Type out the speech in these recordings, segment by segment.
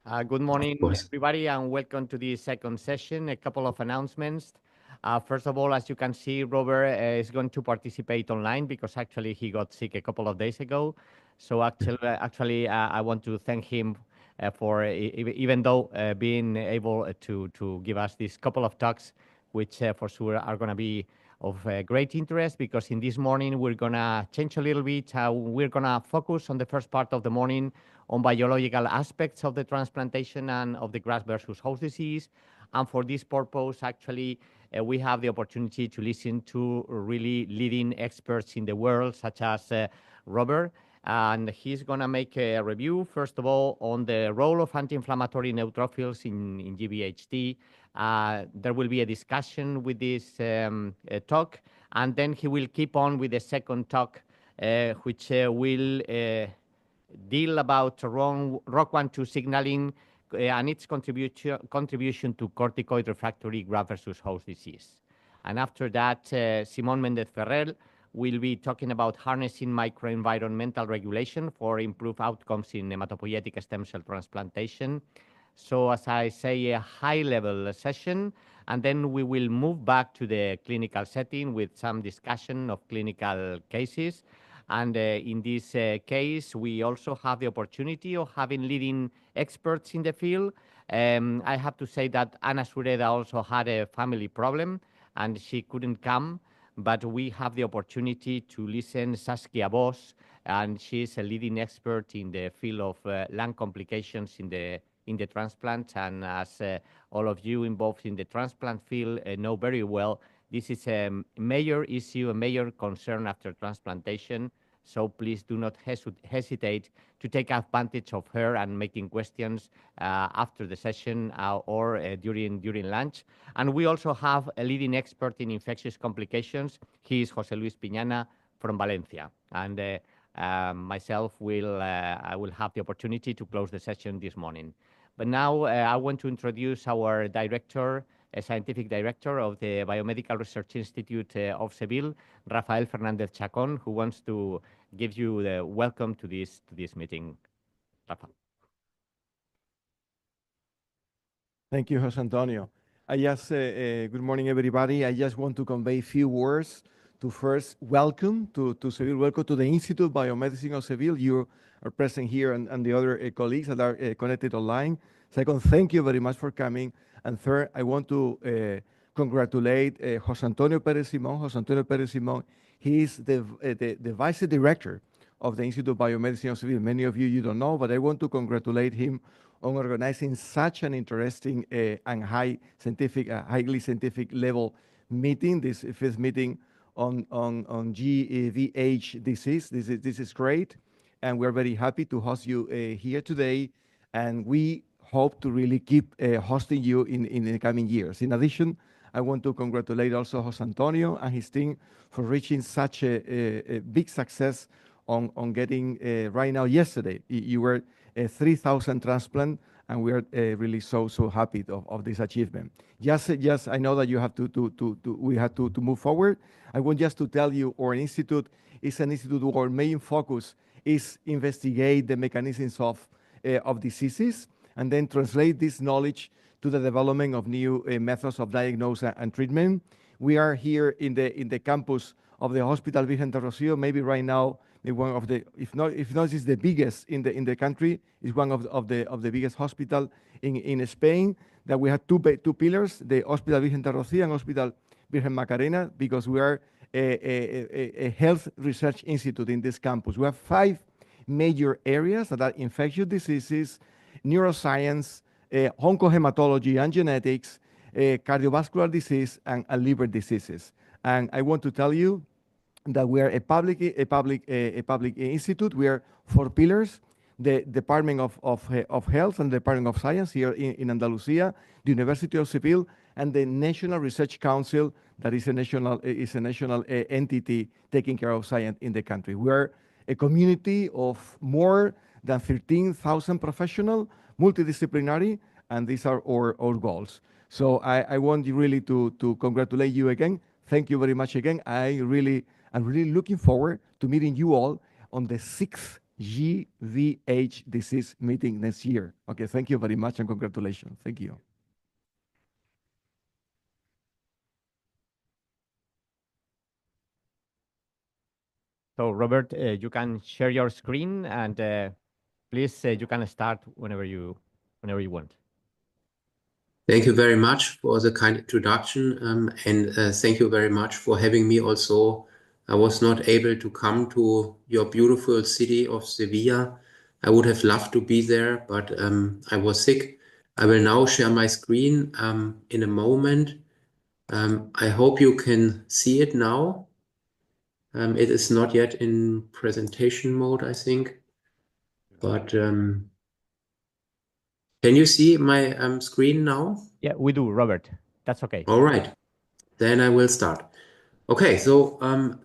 Good Of morning, course. everybody, and welcome to this second session. A couple of announcements. First of all, as you can see, Robert is going to participate online because actually he got sick a couple of days ago. So I want to thank him for even though being able to give us these couple of talks, which for sure are going to be of great interest because in this morning we're going to change a little bit. We're going to focus on the first part of the morning on biological aspects of the transplantation and of the graft versus host disease. And for this purpose, actually, we have the opportunity to listen to really leading experts in the world, such as Robert. And he's going to make a review, first of all, on the role of anti-inflammatory neutrophils in GvHD. There will be a discussion with this talk, and then he will keep on with the second talk, which will deal about ROC1/2 signaling and its contribution to corticoid refractory graft versus host disease. And after that, Simón Méndez Ferrer will be talking about harnessing microenvironmental regulation for improved outcomes in hematopoietic stem cell transplantation. So as I say, a high-level session, and then we will move back to the clinical setting with some discussion of clinical cases. And in this case, we also have the opportunity of having leading experts in the field. I have to say that Ana Sureda also had a family problem and she couldn't come, but we have the opportunity to listen Saskia Boss, and she's a leading expert in the field of lung complications in the transplant. And as all of you involved in the transplant field know very well, this is a major issue, a major concern after transplantation. So please do not hesitate to take advantage of her and making questions after the session or during lunch. And we also have a leading expert in infectious complications. He is José Luis Piñana from Valencia. And myself I will have the opportunity to close the session this morning. But now I want to introduce our director, a scientific director of the Biomedical Research Institute of Seville, Rafael Fernández Chacón, who wants to give you the welcome to this meeting. Rafa. Thank you, José Antonio. Good morning, everybody. I just want to convey a few words to first welcome to Seville, welcome to the Institute of Biomedicine of Seville. You are present here and the other colleagues that are connected online. Second, thank you very much for coming. And third, I want to congratulate José Antonio Pérez Simón. José Antonio Pérez Simón, he is the vice director of the Institute of Biomedicine of Seville. Many of you don't know, but I want to congratulate him on organizing such an interesting and highly scientific level meeting, this fifth meeting on GvH disease. This is great, and we're very happy to host you here today, and we hope to really keep hosting you in the coming years. In addition, I want to congratulate also José Antonio and his team for reaching such a big success on getting right now. Yesterday, you were 3,000 transplant, and we are really so happy of this achievement. Just I know that you have we have to move forward. I want just to tell you, our institute is an institute where our main focus is investigate the mechanisms of diseases and then translate this knowledge to the development of new methods of diagnosis and treatment. We are here in the campus of the Hospital Virgen de Rocío, maybe right now one of the, if not is the biggest in the country, is one of the biggest hospital in Spain. That we have two pillars, the Hospital Virgen de Rocío and Hospital Virgen Macarena, because we are a health research institute in this campus. We have 5 major areas that are infectious diseases, neuroscience, oncohematology and genetics, cardiovascular disease, and liver diseases. And I want to tell you that we are a public institute. We are 4 pillars: the Department of Health and the Department of Science here in Andalusia, the University of Seville, and the National Research Council, that is a national entity taking care of science in the country. We are a community of more than 13,000 professionals, multidisciplinary, and these are our goals. So I want you really to congratulate you again. Thank you very much again. I'm really looking forward to meeting you all on the 6th GvH disease meeting next year. Okay, thank you very much and congratulations. Thank you. So, Robert, you can share your screen and please, you can start whenever you want. Thank you very much for the kind introduction, and thank you very much for having me also. I was not able to come to your beautiful city of Sevilla. I would have loved to be there, but I was sick. I will now share my screen in a moment. I hope you can see it now. It is not yet in presentation mode, I think, but can you see my screen now? Yeah, we do, Robert. That's okay. All right, then I will start. Okay, so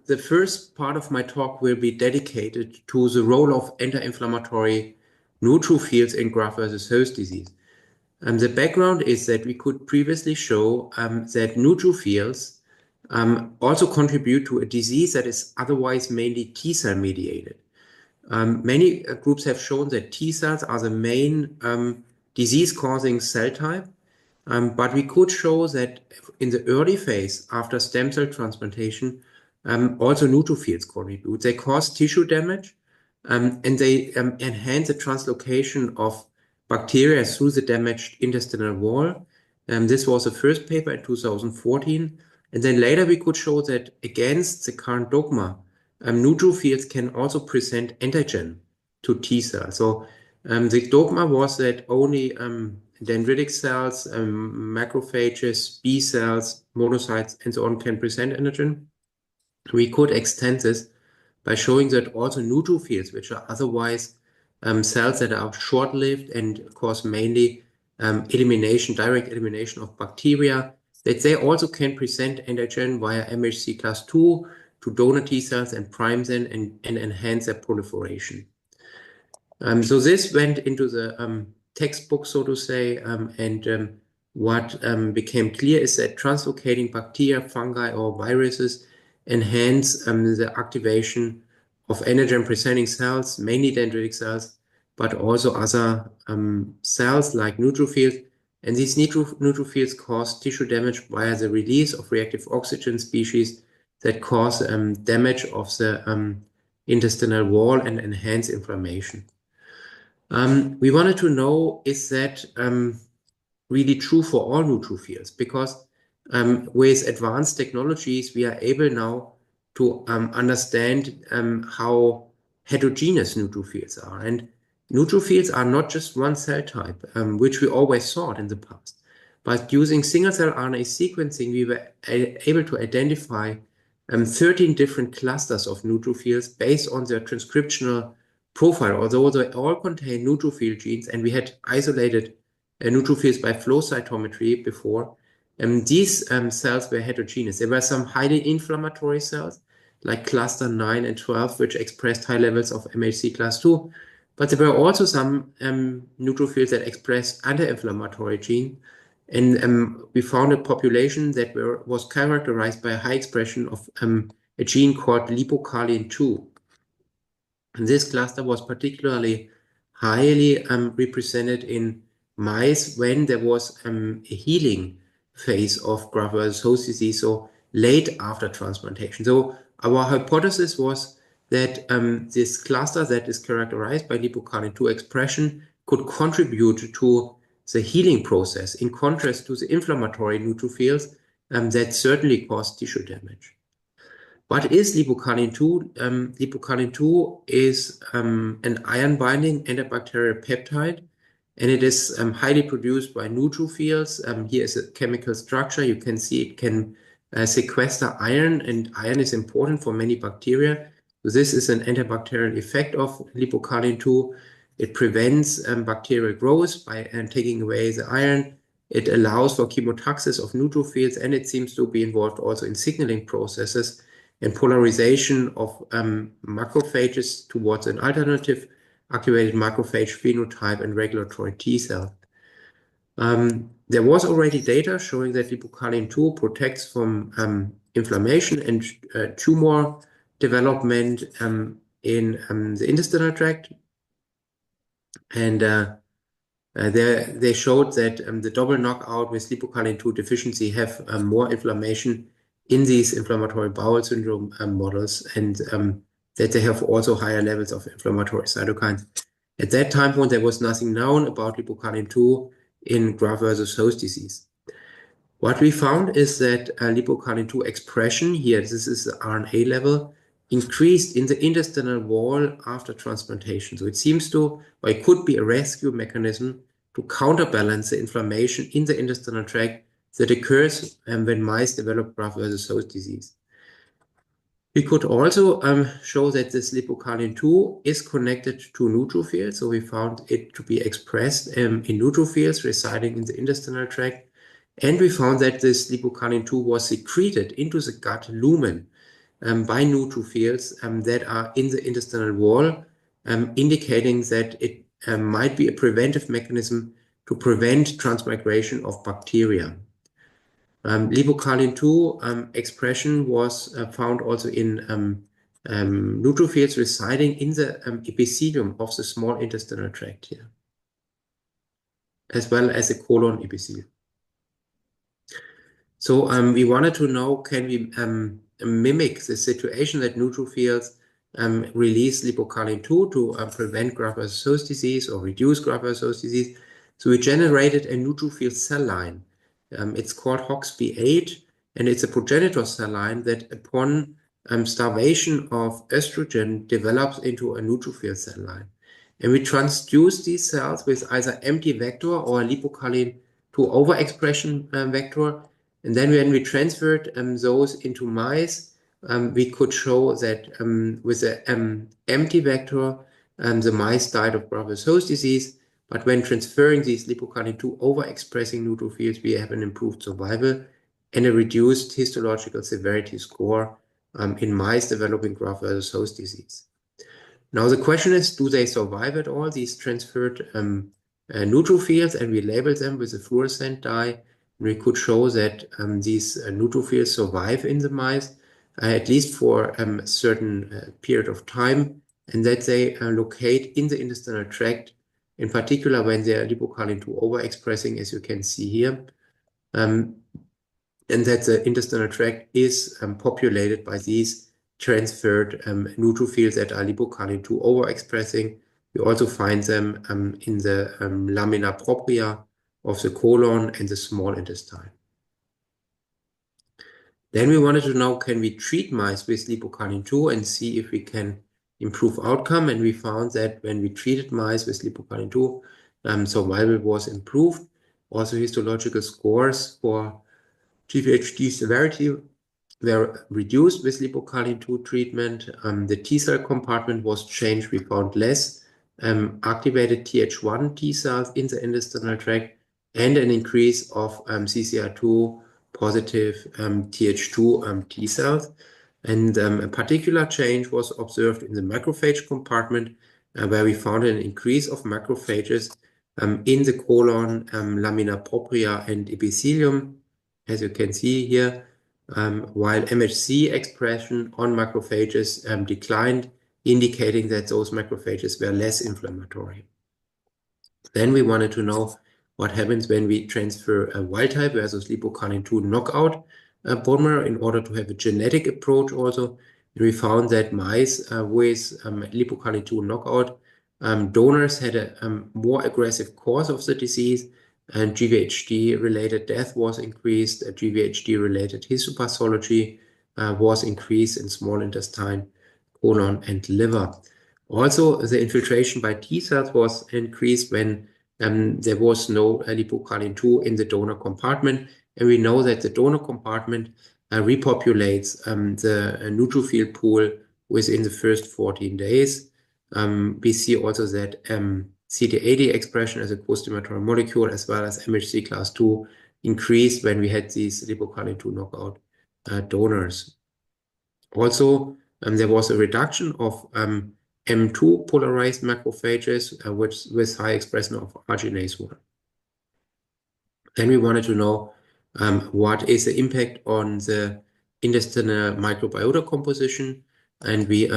the first part of my talk will be dedicated to the role of anti-inflammatory neutrophils in graft-versus-host disease. The background is that we could previously show that neutrophils also contribute to a disease that is otherwise mainly T-cell mediated. Many groups have shown that T cells are the main disease-causing cell type, but we could show that in the early phase after stem cell transplantation, also neutrophils contribute. They cause tissue damage, and they enhance the translocation of bacteria through the damaged intestinal wall. This was the first paper in 2014. And then later we could show that against the current dogma, neutrophils can also present antigen to T cells. So the dogma was that only dendritic cells, macrophages, B cells, monocytes, and so on can present antigen. We could extend this by showing that also neutrophils, which are otherwise cells that are short-lived and cause mainly direct elimination of bacteria, that they also can present antigen via MHC class II to donor T cells and prime them and enhance their proliferation. So this went into the textbook, so to say, and what became clear is that translocating bacteria, fungi, or viruses enhance the activation of antigen-presenting cells, mainly dendritic cells, but also other cells like neutrophils. And these neutrophils cause tissue damage via the release of reactive oxygen species that cause damage of the intestinal wall and enhance inflammation. We wanted to know, is that really true for all neutrophils? Because with advanced technologies, we are able now to understand how heterogeneous neutrophils are. And neutrophils are not just one cell type, which we always thought in the past. But using single-cell RNA sequencing, we were able to identify 13 different clusters of neutrophils based on their transcriptional profile, although they all contain neutrophil genes, and we had isolated neutrophils by flow cytometry before. These cells were heterogeneous. There were some highly inflammatory cells, like cluster 9 and 12, which expressed high levels of MHC class II. But there were also some neutrophils that expressed anti-inflammatory gene. And we found a population that was characterized by a high expression of a gene called lipocalin 2. And this cluster was particularly highly represented in mice when there was a healing phase of graft-versus-host disease, so late after transplantation. So our hypothesis was that this cluster that is characterized by lipocalin 2 expression could contribute to the healing process, in contrast to the inflammatory neutrophils that certainly cause tissue damage. What is lipocalin 2? Lipocalin 2 is an iron-binding antibacterial peptide, and it is highly produced by neutrophils. Here is a chemical structure. You can see it can sequester iron, and iron is important for many bacteria. So this is an antibacterial effect of lipocalin 2. It prevents bacterial growth by taking away the iron. It allows for chemotaxis of neutrophils, and it seems to be involved also in signaling processes and polarization of macrophages towards an alternative activated macrophage phenotype and regulatory T cell. There was already data showing that lipocalin 2 protects from inflammation and tumor development in the intestinal tract. And they showed that the double knockout with lipocalin-2 deficiency have more inflammation in these inflammatory bowel syndrome models, and that they have also higher levels of inflammatory cytokines. At that time point, there was nothing known about lipocalin-2 in graft-versus-host disease. What we found is that lipocalin-2 expression here, this is the RNA level, increased in the intestinal wall after transplantation. So it seems to, or it could be a rescue mechanism to counterbalance the inflammation in the intestinal tract that occurs when mice develop graft-versus-host disease. We could also show that this lipocalin-2 is connected to neutrophils. So we found it to be expressed in neutrophils residing in the intestinal tract. And we found that this lipocalin-2 was secreted into the gut lumen by neutrophils that are in the intestinal wall, indicating that it might be a preventive mechanism to prevent transmigration of bacteria. Lipocalin-2 expression was found also in neutrophils residing in the epithelium of the small intestinal tract here, as well as the colon epithelium. So we wanted to know, can we mimic the situation that neutrophils release lipocalin-2 to prevent graft-versus-host disease or reduce graft-versus-host disease? So we generated a neutrophil cell line. It's called HOXB8, and it's a progenitor cell line that upon starvation of estrogen develops into a neutrophil cell line. And we transduce these cells with either empty vector or a lipocalin-2 overexpression vector. And then when we transferred those into mice, we could show that with the empty vector, the mice died of graft-versus-host disease. But when transferring these lipocalin-2 overexpressing neutrophils, we have an improved survival and a reduced histological severity score in mice developing graft-versus-host disease. Now the question is, do they survive at all, these transferred neutrophils? And we labeled them with a fluorescent dye. We could show that these neutrophils survive in the mice, at least for a certain period of time, and that they locate in the intestinal tract, in particular when they are lipocalin-2 overexpressing, as you can see here, and that the intestinal tract is populated by these transferred neutrophils that are lipocalin-2 overexpressing. We also find them in the lamina propria of the colon and the small intestine. Then we wanted to know, can we treat mice with lipocalin-2 and see if we can improve outcome? And we found that when we treated mice with lipocalin-2, survival was improved. Also, histological scores for GvHD severity were reduced with lipocalin-2 treatment. The T cell compartment was changed. We found less activated Th1 T cells in the intestinal tract and an increase of CCR2 positive Th2 T cells. And a particular change was observed in the macrophage compartment, where we found an increase of macrophages in the colon, lamina propria, and epithelium, as you can see here, while MHC expression on macrophages declined, indicating that those macrophages were less inflammatory. Then we wanted to know what happens when we transfer a wild type versus lipocalin-2 knockout bone marrow in order to have a genetic approach also. And we found that mice with lipocalin-2 knockout donors had a more aggressive course of the disease, and GvHD-related death was increased. GvHD-related histopathology was increased in small intestine, colon, and liver. Also, the infiltration by T cells was increased when there was no lipocalin-2 in the donor compartment. And we know that the donor compartment repopulates the neutrophil pool within the first 14 days. We see also that CD80 expression as a co-stimulatory molecule, as well as MHC class 2, increased when we had these lipocalin-2 knockout donors. Also, there was a reduction of M2 polarized macrophages with high expression of arginase 1. Then we wanted to know what is the impact on the intestinal microbiota composition. And we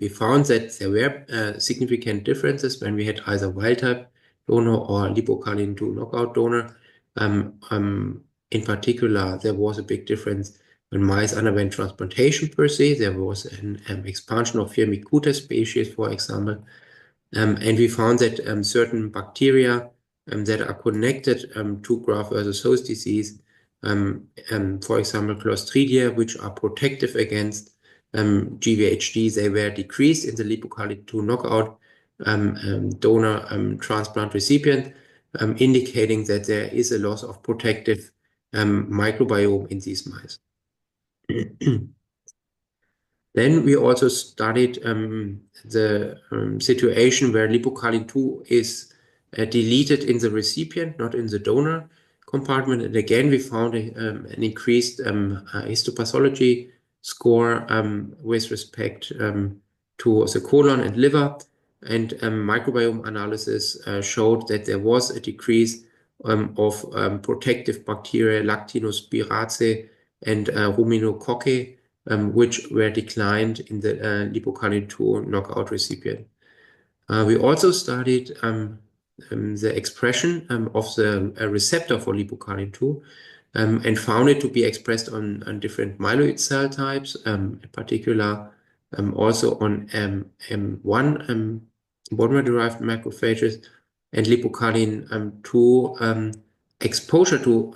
found that there were significant differences when we had either wild-type donor or lipocalin-2 knockout donor. In particular, there was a big difference when mice underwent transplantation per se. There was an expansion of Firmicutes species, for example. And we found that certain bacteria that are connected to graft-versus-host disease, for example, Clostridia, which are protective against GvHD, they were decreased in the lipocalin-2 knockout donor transplant recipient, indicating that there is a loss of protective microbiome in these mice. Then we also studied the situation where lipocalin-2 is deleted in the recipient, not in the donor compartment. And again, we found an increased histopathology score with respect to the colon and liver. And microbiome analysis showed that there was a decrease of protective bacteria, Lactinospiraceae and Ruminococci, which were declined in the lipocalin-2 knockout recipient. We also studied the expression of the receptor for lipocalin-2 and found it to be expressed on different myeloid cell types, in particular also on M1 bone marrow-derived macrophages, and lipocalin-2 exposure to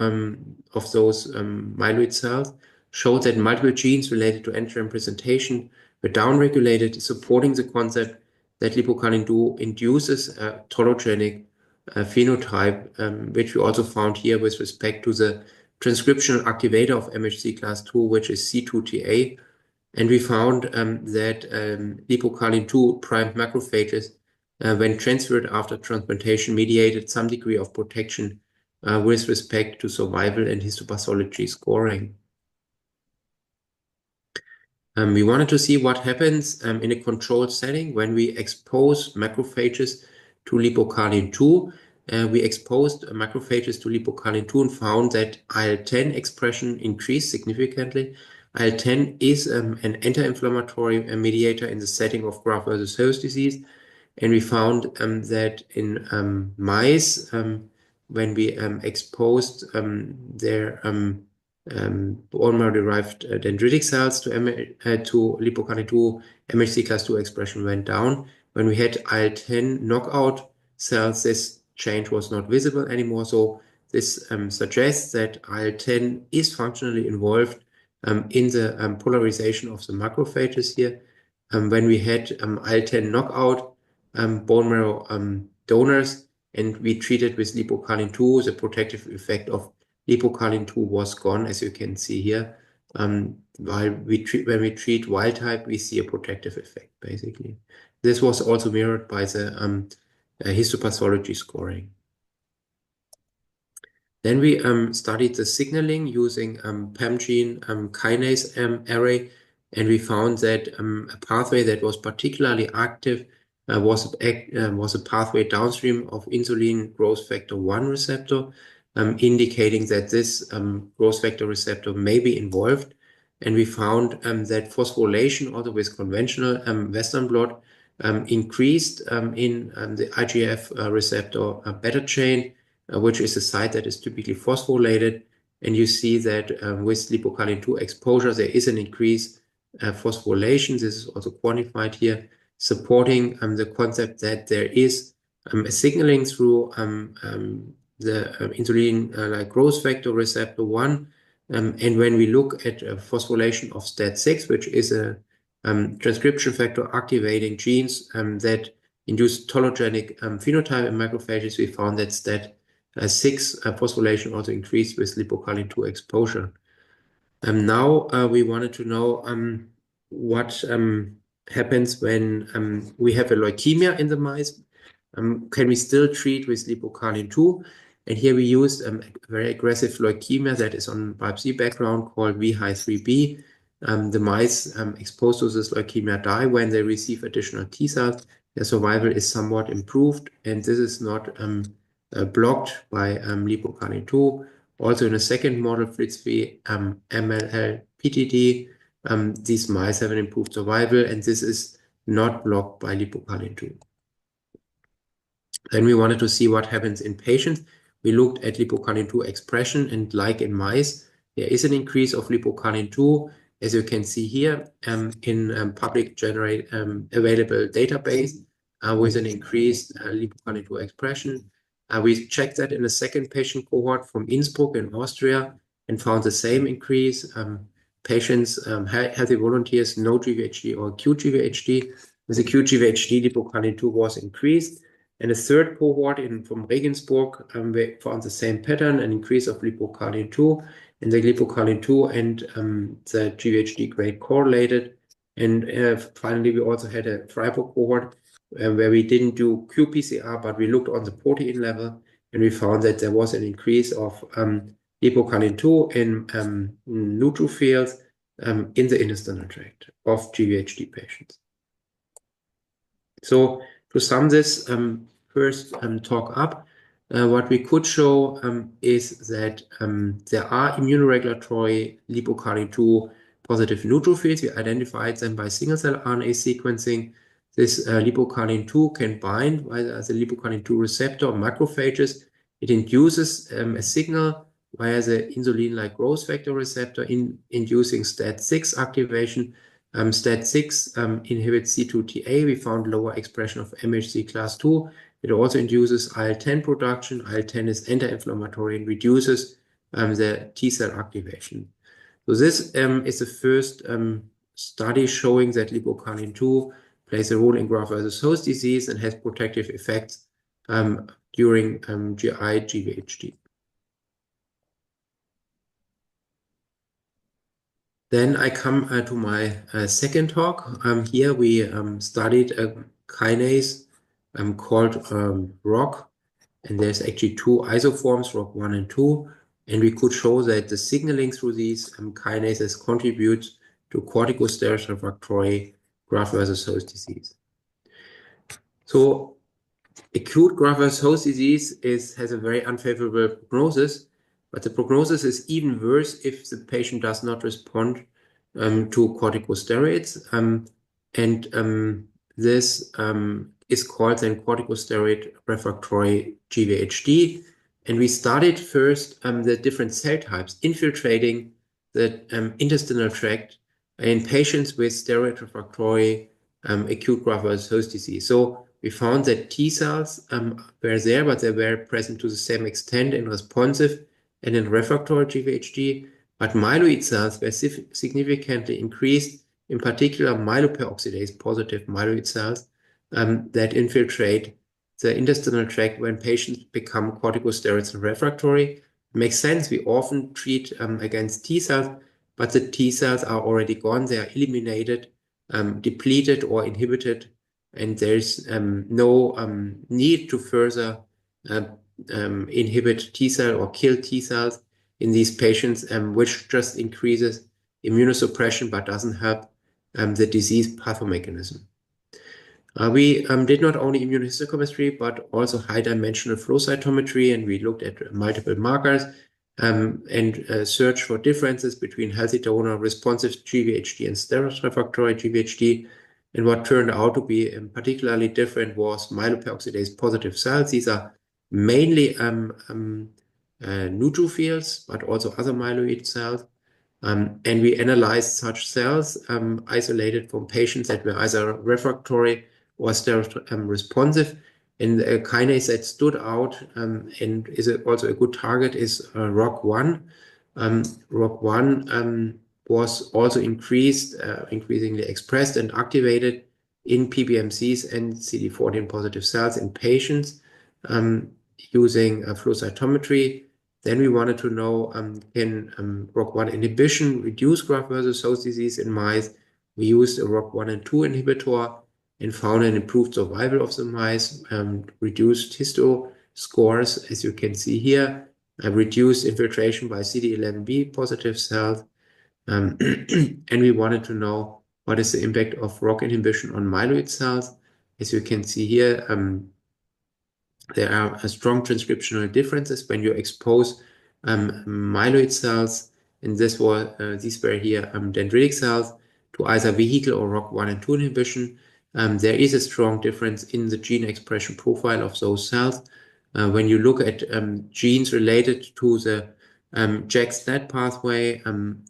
of those myeloid cells showed that multiple genes related to antigen presentation were downregulated, supporting the concept that lipocalin-2 induces a tolerogenic phenotype, which we also found here with respect to the transcriptional activator of MHC class II, which is C2TA. And we found that lipocalin-2 primed macrophages, when transferred after transplantation, mediated some degree of protection with respect to survival and histopathology scoring. We wanted to see what happens in a controlled setting when we expose macrophages to lipocalin-2. We exposed macrophages to lipocalin-2 and found that IL-10 expression increased significantly. IL-10 is an anti-inflammatory mediator in the setting of graft-versus-host disease. And we found that in mice, when we exposed their bone marrow-derived dendritic cells to lipocalin-2, MHC class II expression went down. When we had IL-10 knockout cells, this change was not visible anymore. So this suggests that IL-10 is functionally involved in the polarization of the macrophages here. When we had IL-10 knockout bone marrow donors and we treated with lipocalin-2, the protective effect of lipocalin-2 was gone, as you can see here. When we treat wild type, we see a protective effect, basically. This was also mirrored by the histopathology scoring. Then we studied the signaling using PAM gene kinase array, and we found that a pathway that was particularly active was a pathway downstream of insulin growth factor 1 receptor, indicating that this growth factor receptor may be involved. And we found that phosphorylation, also with conventional Western blot, increased in the IGF receptor beta chain, which is a site that is typically phosphorylated. And you see that with lipocalin-2 exposure, there is an increase phosphorylation. This is also quantified here, supporting the concept that there is a signaling through the insulin growth factor receptor 1. And when we look at phosphorylation of STAT6, which is a transcription factor activating genes that induce tolerogenic phenotype in macrophages, we found that STAT6 phosphorylation also increased with lipocalin-2 exposure. Now we wanted to know what happens when we have a leukemia in the mice. Can we still treat with lipocalin-2? And here we used a very aggressive leukemia that is on biopsy background called VHI3B. The mice exposed to this leukemia die when they receive additional T cells. Their survival is somewhat improved, and this is not blocked by lipocalin-2. Also in a second model, FLITZ-V MLL-PTD, these mice have an improved survival, and this is not blocked by lipocalin-2. Then we wanted to see what happens in patients. We looked at lipocalin-2 expression, and like in mice, there is an increase of lipocalin-2, as you can see here, in public available database with an increased lipocalin-2 expression. We checked that in a second patient cohort from Innsbruck in Austria and found the same increase. Patients, healthy volunteers, no GvHD or acute GvHD. With acute GvHD, lipocalin-2 was increased. And a third cohort from Regensburg, we found the same pattern, an increase of lipocalin-2, and the lipocalin-2 and the GvHD grade correlated. And finally, we also had a Freiburg cohort where we didn't do qPCR, but we looked on the protein level, and we found that there was an increase of lipocalin-2 in neutrophils in the intestinal tract of GvHD patients. So to sum this first talk up, what we could show is that there are immunoregulatory lipocalin-2 positive neutrophils. We identified them by single-cell RNA sequencing. This lipocalin-2 can bind via the lipocalin-2 receptor macrophages. It induces a signal via the insulin-like growth factor receptor inducing STAT6 activation. STAT6 inhibits C2TA. We found lower expression of MHC class II. It also induces IL-10 production. IL-10 is anti-inflammatory and reduces the T-cell activation. So this is the first study showing that lipocalin-2 plays a role in graft-versus-host disease and has protective effects during GvHD. Then I come to my second talk. Here we studied a kinase called ROC, and there's actually two isoforms, ROC1 and 2, and we could show that the signaling through these kinases contributes to corticosteroid refractory graft-versus-host disease. So acute graft-versus-host disease has a very unfavorable prognosis, but the prognosis is even worse if the patient does not respond to corticosteroids. This is called then corticosteroid refractory GvHD. And we studied first the different cell types infiltrating the intestinal tract in patients with steroid refractory acute graft-versus-host disease. So we found that T cells were there, but they were present to the same extent in responsive and in refractory GvHD. But myeloid cells were significantly increased, in particular myeloperoxidase positive myeloid cells that infiltrate the intestinal tract when patients become corticosteroid refractory. It makes sense. We often treat against T cells, but the T cells are already gone. They are eliminated, depleted, or inhibited, and there's no need to further inhibit T cell or kill T cells in these patients, which just increases immunosuppression but doesn't help the disease pathomechanism. We did not only immunohistochemistry but also high-dimensional flow cytometry, and we looked at multiple markers and searched for differences between healthy donor responsive GvHD and steroid refractory GvHD. And what turned out to be particularly different was myeloperoxidase positive cells. These are mainly neutrophils, but also other myeloid cells. And we analyzed such cells isolated from patients that were either refractory or steroid responsive. And a kinase that stood out and is also a good target is ROC1. ROC1 was also increasingly expressed and activated in PBMCs and CD14 positive cells in patients using flow cytometry. Then we wanted to know, can ROC1 inhibition reduce graft-versus-host disease in mice? We used a ROC1 and 2 inhibitor and found an improved survival of the mice, reduced histo scores, as you can see here, reduced infiltration by CD11b positive cells. And we wanted to know what is the impact of ROC inhibition on myeloid cells. As you can see here, there are strong transcriptional differences when you expose myeloid cells and these were here dendritic cells, to either vehicle or ROC1 and 2 inhibition. There is a strong difference in the gene expression profile of those cells. When you look at genes related to the JAK-STAT pathway,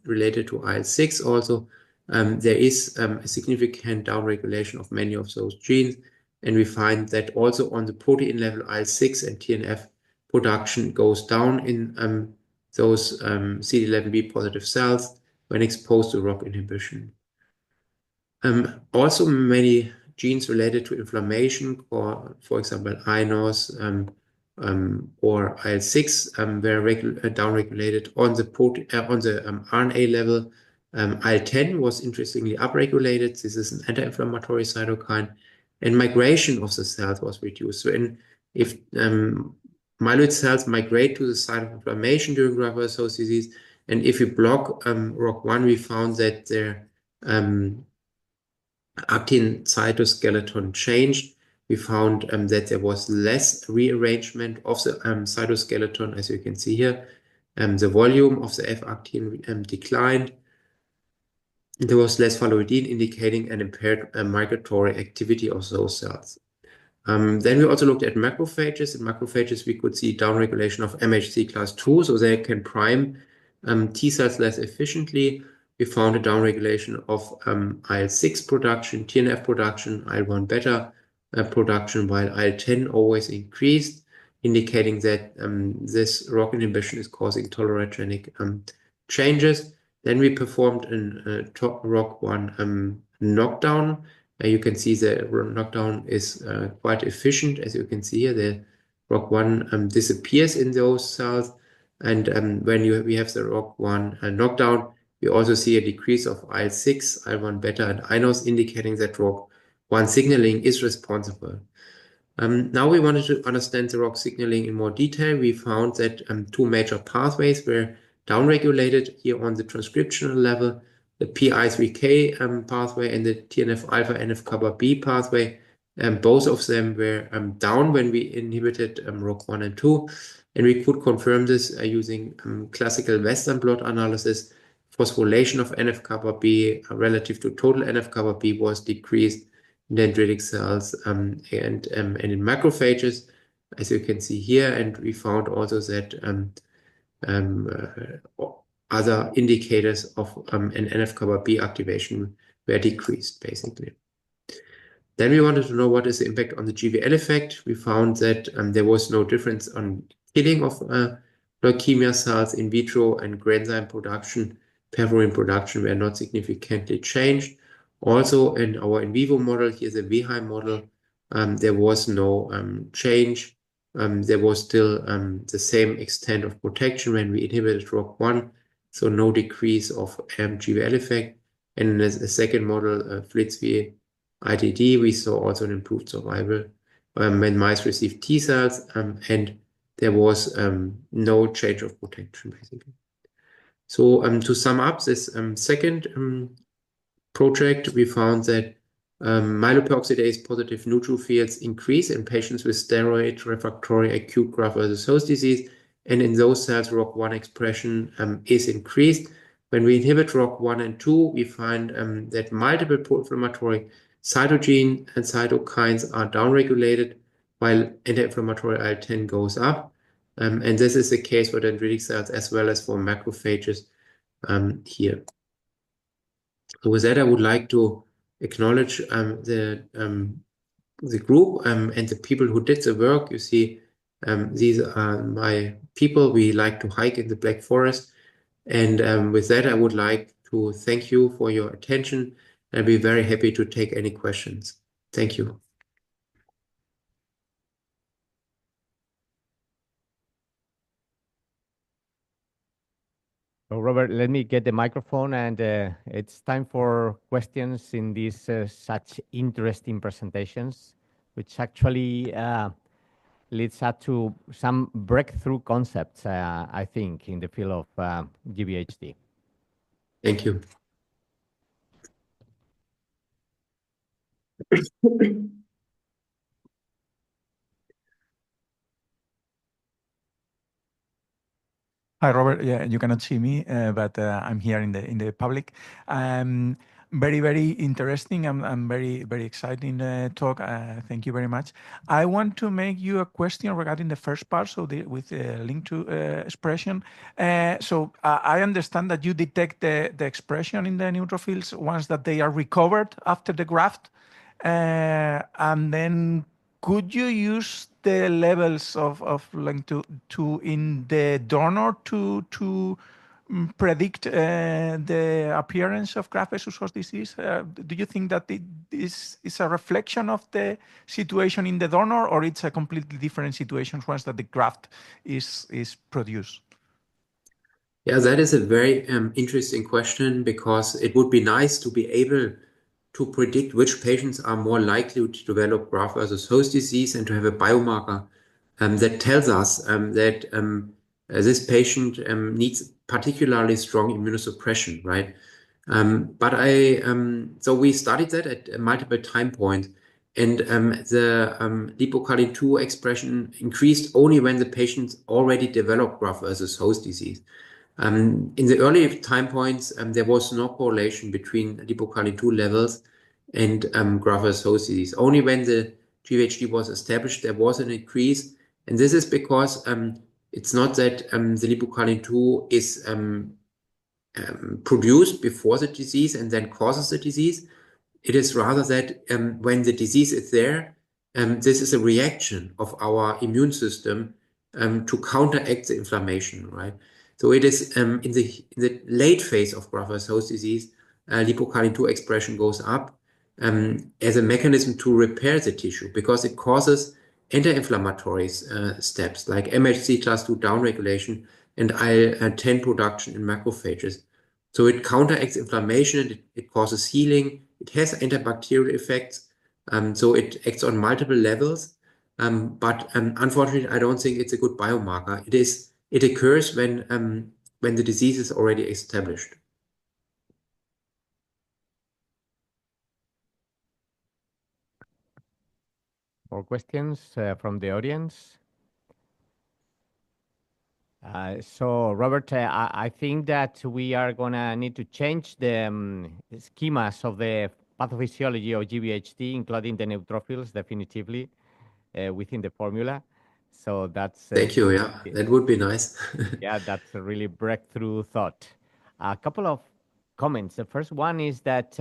related to IL-6 also, there is a significant downregulation of many of those genes. And we find that also on the protein level, IL-6 and TNF production goes down in those CD11b positive cells when exposed to ROC inhibition. Also, many genes related to inflammation, or for example, iNOS or IL-6, were downregulated on the RNA level. IL-10 was interestingly upregulated. This is an anti-inflammatory cytokine, and migration of the cells was reduced. So, if myeloid cells migrate to the site of inflammation during graft-versus-host disease, and if you block ROC1, we found that their actin cytoskeleton changed. We found that there was less rearrangement of the cytoskeleton, as you can see here. The volume of the F-actin declined. There was less phalloidine, indicating an impaired migratory activity of those cells. Then we also looked at macrophages. In macrophages, we could see downregulation of MHC class II, so they can prime T cells less efficiently. We found a downregulation of IL-6 production, TNF production, IL-1 beta production, while IL-10 always increased, indicating that this ROC inhibition is causing tolerogenic changes. Then we performed a ROC1 knockdown. You can see the knockdown is quite efficient. As you can see here, the ROC1 disappears in those cells. And when we have the ROC1 knockdown, we also see a decrease of IL-6, IL-1 beta, and iNOS, indicating that ROC1 signaling is responsible. Now we wanted to understand the ROC signaling in more detail. We found that two major pathways were downregulated here on the transcriptional level: the PI3K pathway and the TNF-alpha NF-kappa B pathway. Both of them were down when we inhibited ROC1 and 2, and we could confirm this using classical Western blot analysis. Phosphorylation of NF-kappa B relative to total NF-kappa B was decreased in dendritic cells and in macrophages, as you can see here. And we found also that other indicators of an NF-kappa B activation were decreased, basically. Then we wanted to know what is the impact on the GVL effect. We found that there was no difference on killing of leukemia cells in vitro, and granzyme production, perforin production were not significantly changed. Also, in our in vivo model, here's a VHI model, there was no change. There was still the same extent of protection when we inhibited ROC1, so no decrease of GVL effect. And in the second model, FLITSV ITD, we saw also an improved survival when mice received T cells, and there was no change of protection, basically. So to sum up this second project, we found that myeloperoxidase positive neutrophils increase in patients with steroid refractory acute graft-versus-host disease, and in those cells, ROC1 expression is increased. When we inhibit ROC1 and 2, we find that multiple pro-inflammatory cytokine and cytokines are downregulated, while anti-inflammatory IL-10 goes up. And this is the case for dendritic cells as well as for macrophages here. So with that, I would like to acknowledge the group and the people who did the work. You see, these are my people. We like to hike in the Black Forest. And with that, I would like to thank you for your attention, and be very happy to take any questions. Thank you. So Robert, let me get the microphone, and it's time for questions in these such interesting presentations, which actually leads up to some breakthrough concepts, I think, in the field of GvHD. Thank you. Hi, Robert. Yeah, you cannot see me, but I'm here in the public. Very interesting. I'm very exciting talk. Thank you very much. I want to make you a question regarding the first part, so with the link to expression. I understand that you detect the expression in the neutrophils once that they are recovered after the graft, and then could you use the levels of like to in the donor to predict the appearance of graft versus host disease? Do you think that this is a reflection of the situation in the donor, or it's a completely different situation once that the graft is produced? Yeah, that is a very interesting question, because it would be nice to be able to predict which patients are more likely to develop graft versus host disease and to have a biomarker that tells us that this patient needs particularly strong immunosuppression, right? So we studied that at multiple time points, and the lipocalin 2 expression increased only when the patients already developed graft versus host disease. In the early time points, there was no correlation between lipocalin 2 levels and graft versus host disease. Only when the GvHD was established, there was an increase. And this is because it's not that the lipocalin 2 is produced before the disease and then causes the disease. It is rather that when the disease is there, this is a reaction of our immune system to counteract the inflammation, right? So it is in the late phase of graft versus host disease, lipocalin 2 expression goes up as a mechanism to repair the tissue, because it causes anti-inflammatory steps like MHC class 2 downregulation and IL-10 production in macrophages. So it counteracts inflammation, it causes healing, it has antibacterial effects, so it acts on multiple levels. But unfortunately, I don't think it's a good biomarker. It occurs when the disease is already established. More questions from the audience? So, Robert, I think that we are going to need to change the schemas of the pathophysiology of GvHD, including the neutrophils, definitively within the formula. So that's Thank you. Yeah, that would be nice. yeah, that's a really breakthrough thought. A couple of comments. The first one is that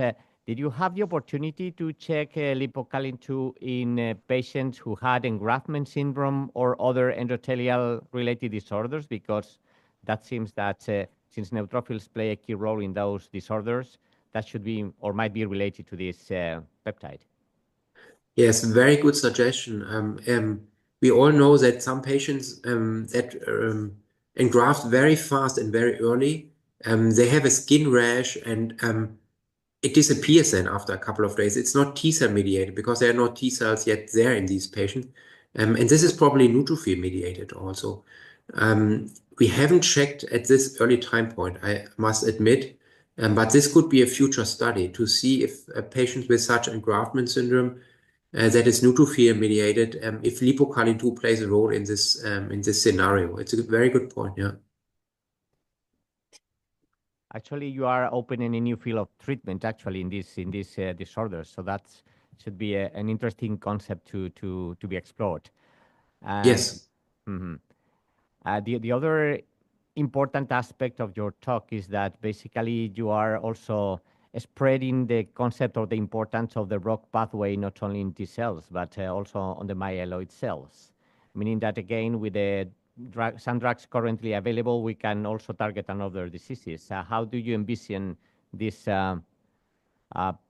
did you have the opportunity to check lipocalin 2 in patients who had engraftment syndrome or other endothelial related disorders? Because that seems that since neutrophils play a key role in those disorders, that should be or might be related to this peptide. Yes, very good suggestion. We all know that some patients that engraft very fast and very early, they have a skin rash, and it disappears then after a couple of days. It's not T-cell mediated because there are no T-cells yet there in these patients. And this is probably neutrophil mediated also. We haven't checked at this early time point, I must admit, but this could be a future study to see if a patient with such engraftment syndrome that is neutrophil mediated, if lipocalin 2 plays a role in this scenario. It's a very good point, yeah. Actually, you are opening a new field of treatment actually in this disorder. So that should be an interesting concept to be explored. Yes. Mhm. The other important aspect of your talk is that basically you are also spreading the concept or the importance of the ROC pathway not only in T cells but also on the myeloid cells, meaning that again with the some drugs currently available we can also target another diseases. How do you envision this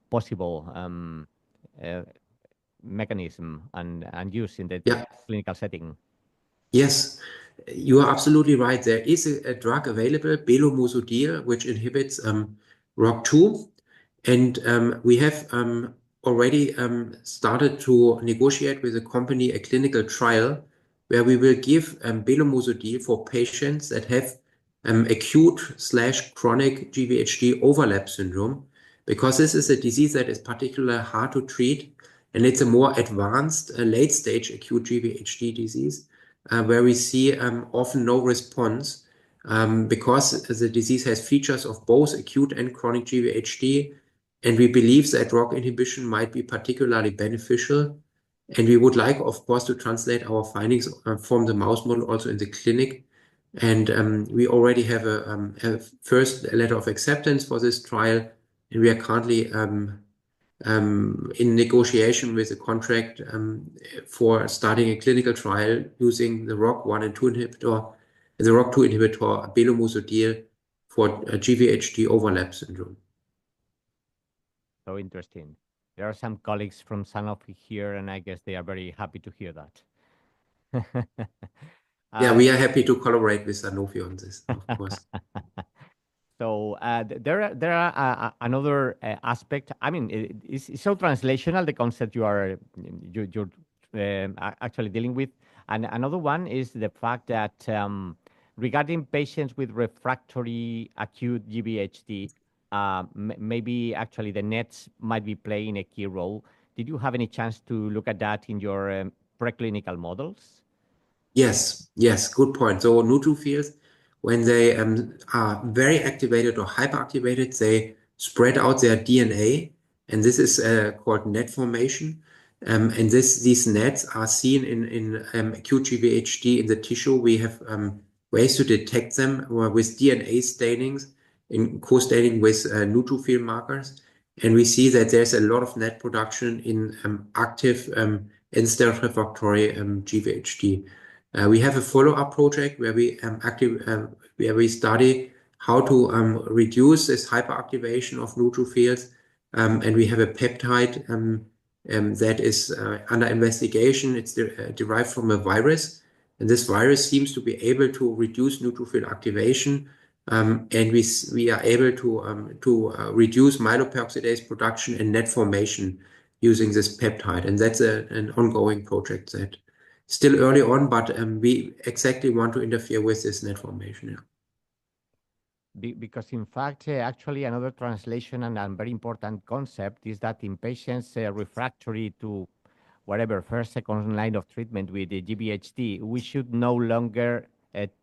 possible mechanism and use in the clinical setting? Yes, you are absolutely right. There is a drug available, belumosudil, which inhibits ROC2. And we have already started to negotiate with a company a clinical trial where we will give belumosudil for patients that have acute/chronic GvHD overlap syndrome, because this is a disease that is particularly hard to treat, and it's a more advanced late-stage acute GvHD disease where we see often no response because the disease has features of both acute and chronic GvHD, and we believe that ROCK inhibition might be particularly beneficial. And we would like, of course, to translate our findings from the mouse model also in the clinic. And we already have a first letter of acceptance for this trial, and we are currently in negotiation with a contract for starting a clinical trial using the ROCK1 and 2 inhibitor, the ROCK2 inhibitor belomusodil for GvHD overlap syndrome. So interesting. There are some colleagues from Sanofi here, and I guess they are very happy to hear that. Yeah, we are happy to collaborate with Sanofi on this, of course. So there are another aspect. I mean, it's so translational, the concept you're actually dealing with, and another one is the fact that regarding patients with refractory acute GvHD, maybe actually the nets might be playing a key role. Did you have any chance to look at that in your preclinical models? Yes, yes, good point. So neutrophils, when they are very activated or hyperactivated, they spread out their DNA, and this is called net formation. And these nets are seen in acute GvHD in the tissue. We have ways to detect them with DNA stainings, in co-staining with neutrophil markers. And we see that there's a lot of net production in active end-stage refractory GvHD. We have a follow-up project where we study how to reduce this hyperactivation of neutrophils, and we have a peptide that is under investigation. It's derived from a virus, and this virus seems to be able to reduce neutrophil activation, and we are able to reduce myeloperoxidase production and net formation using this peptide, and that's an ongoing project that still early on, but we exactly want to interfere with this net formation. Yeah. Because in fact, actually another translation and a very important concept is that in patients refractory to whatever first, second line of treatment with the GvHD, we should no longer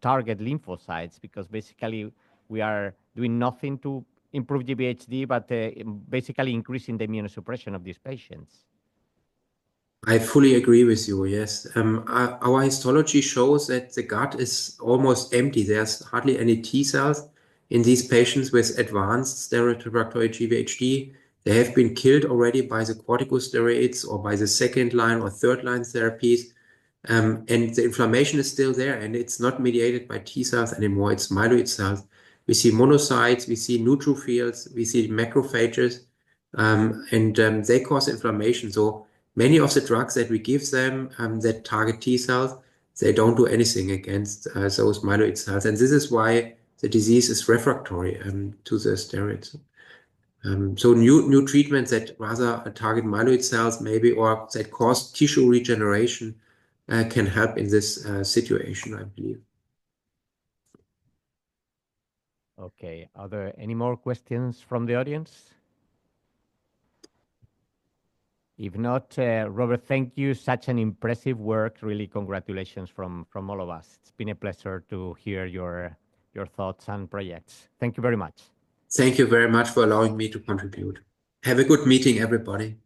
target lymphocytes because basically we are doing nothing to improve GvHD, but basically increasing the immunosuppression of these patients. I fully agree with you. Yes. Our histology shows that the gut is almost empty. There's hardly any T cells in these patients with advanced steroid refractory GvHD. They have been killed already by the corticosteroids or by the second line or third line therapies. And the inflammation is still there, and it's not mediated by T cells anymore. It's myeloid cells. We see monocytes, we see neutrophils, we see macrophages, and they cause inflammation. So many of the drugs that we give them that target T cells, they don't do anything against those myeloid cells. And this is why the disease is refractory to the steroids. So new treatments that rather target myeloid cells maybe or that cause tissue regeneration can help in this situation, I believe. Okay, are there any more questions from the audience? If not, Robert, thank you. Such an impressive work. Really, congratulations from all of us. It's been a pleasure to hear your thoughts and projects. Thank you very much. Thank you very much for allowing me to contribute. Have a good meeting, everybody.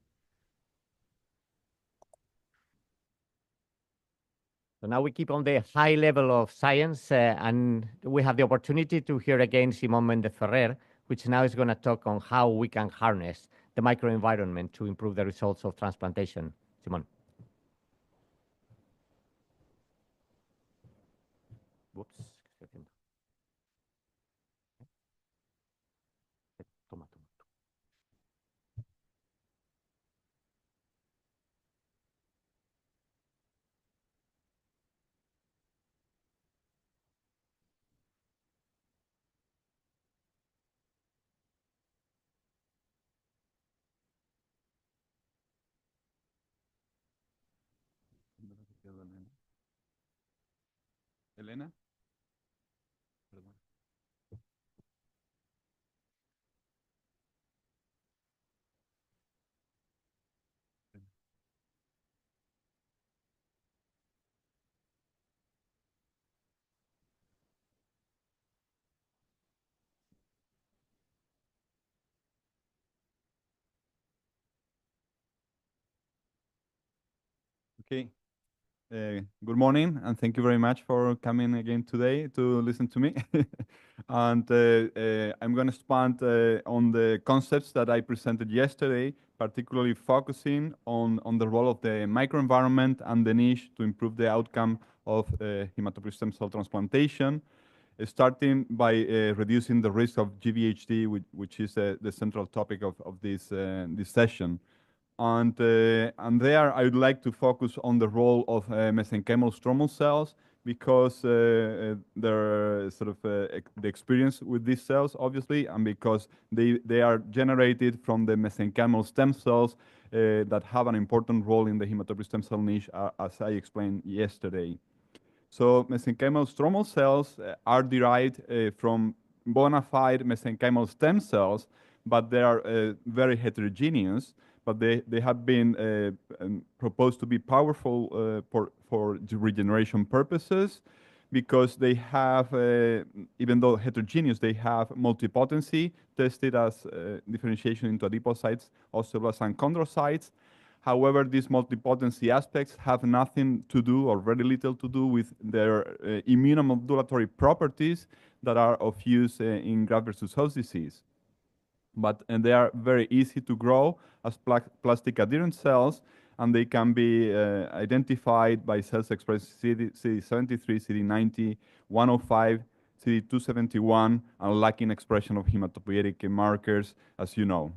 So now we keep on the high level of science, and we have the opportunity to hear again Simon Mendez Ferrer, which now is going to talk on how we can harness the microenvironment to improve the results of transplantation. Simon. Whoops. Toma, toma. Elena. Perdón. Okay. Good morning, and thank you very much for coming again today to listen to me. And I'm going to expand on the concepts that I presented yesterday, particularly focusing on the role of the microenvironment and the niche to improve the outcome of hematopoietic stem cell transplantation, starting by reducing the risk of GvHD, which is the central topic of this session. And there I would like to focus on the role of mesenchymal stromal cells because they're sort of the experience with these cells, obviously, and because they are generated from the mesenchymal stem cells that have an important role in the hematopoietic stem cell niche, as I explained yesterday. So mesenchymal stromal cells are derived from bona fide mesenchymal stem cells, but they are very heterogeneous. But they have been proposed to be powerful for regeneration purposes because they have, even though heterogeneous, they have multipotency tested as differentiation into adipocytes, osteoblasts, and chondrocytes. However, these multipotency aspects have nothing to do or very little to do with their immunomodulatory properties that are of use in graft versus host disease. And they are very easy to grow as plastic adherent cells, and they can be identified by cells expressing CD73, CD90, 105, CD271, and lacking expression of hematopoietic markers, as you know.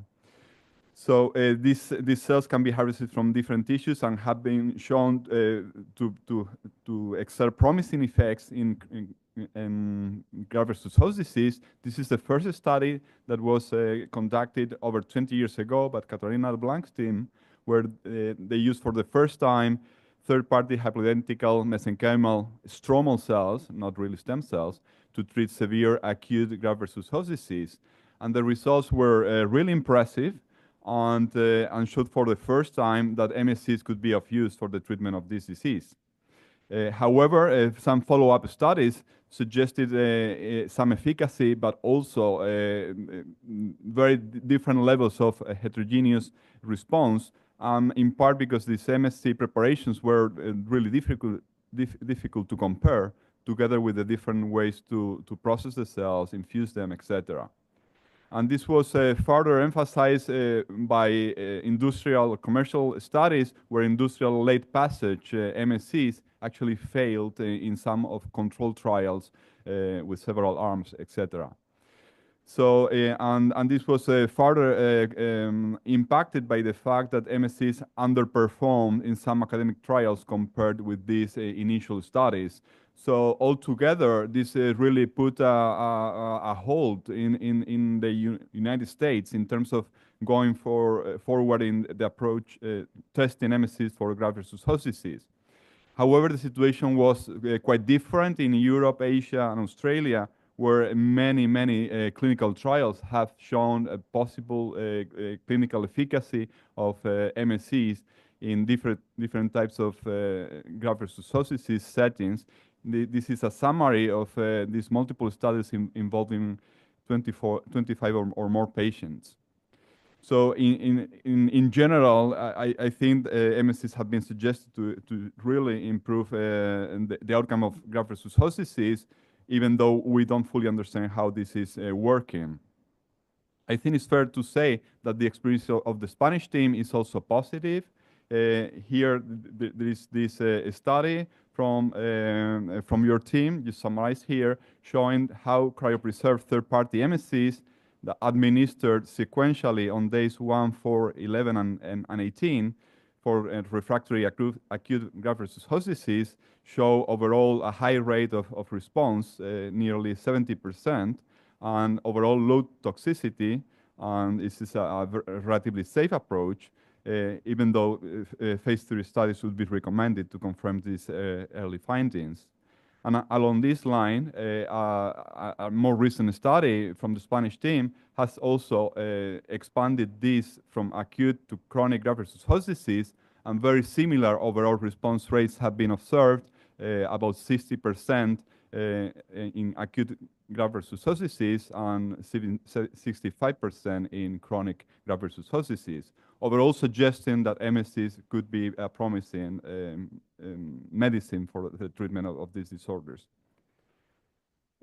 So these cells can be harvested from different tissues and have been shown to exert promising effects in graft versus host disease. This is the first study that was conducted over 20 years ago by Katarina Blank's team, where they used for the first time third-party haploidentical mesenchymal stromal cells, not really stem cells, to treat severe acute graft versus host disease. And the results were really impressive and showed for the first time that MSCs could be of use for the treatment of this disease. However, some follow-up studies suggested some efficacy, but also very different levels of heterogeneous response, in part because these MSC preparations were really difficult to compare, together with the different ways to process the cells, infuse them, etc. And this was further emphasized by industrial or commercial studies where industrial late passage MSCs actually failed in some of controlled trials with several arms, etc. So, and this was further impacted by the fact that MSCs underperformed in some academic trials compared with these initial studies. So altogether, this really put a hold in the United States in terms of going forward in the approach testing MSCs for graft versus host disease. However, the situation was quite different in Europe, Asia, and Australia, where many clinical trials have shown a possible clinical efficacy of MSCs in different types of graft versus host disease settings. This is a summary of these multiple studies involving 25 or more patients. So in general, I think MSCs have been suggested to really improve the outcome of graft versus host disease, even though we don't fully understand how this is working. I think it's fair to say that the experience of the Spanish team is also positive. Here, there is this study from your team, you summarized here, showing how cryopreserved third-party MSCs that administered sequentially on days 1, 4, 11, and 18 for refractory acute graft versus host disease show overall a high rate of response, nearly 70%, and overall low toxicity. And this is a relatively safe approach, even though phase 3 studies would be recommended to confirm these early findings. And along this line, a more recent study from the Spanish team has also expanded this from acute to chronic graft versus host disease, and very similar overall response rates have been observed, about 60% in acute graft versus host disease and 65% in chronic graft versus host disease, overall suggesting that MSCs could be a promising medicine for the treatment of these disorders.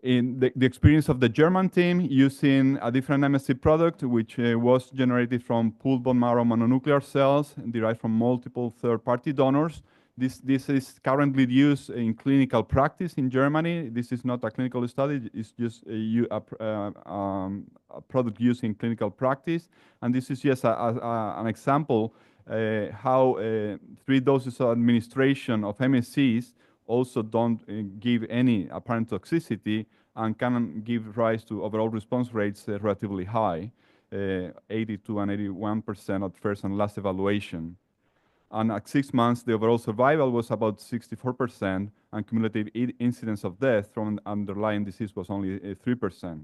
In the experience of the German team using a different MSC product, which was generated from pooled bone marrow mononuclear cells derived from multiple third-party donors. This is currently used in clinical practice in Germany. This is not a clinical study, it's just a product used in clinical practice. And this is just an example how 3 doses of administration of MSCs also don't give any apparent toxicity and can give rise to overall response rates relatively high, 82 and 81% at first and last evaluation. And at 6 months, the overall survival was about 64%, and cumulative incidence of death from underlying disease was only 3%.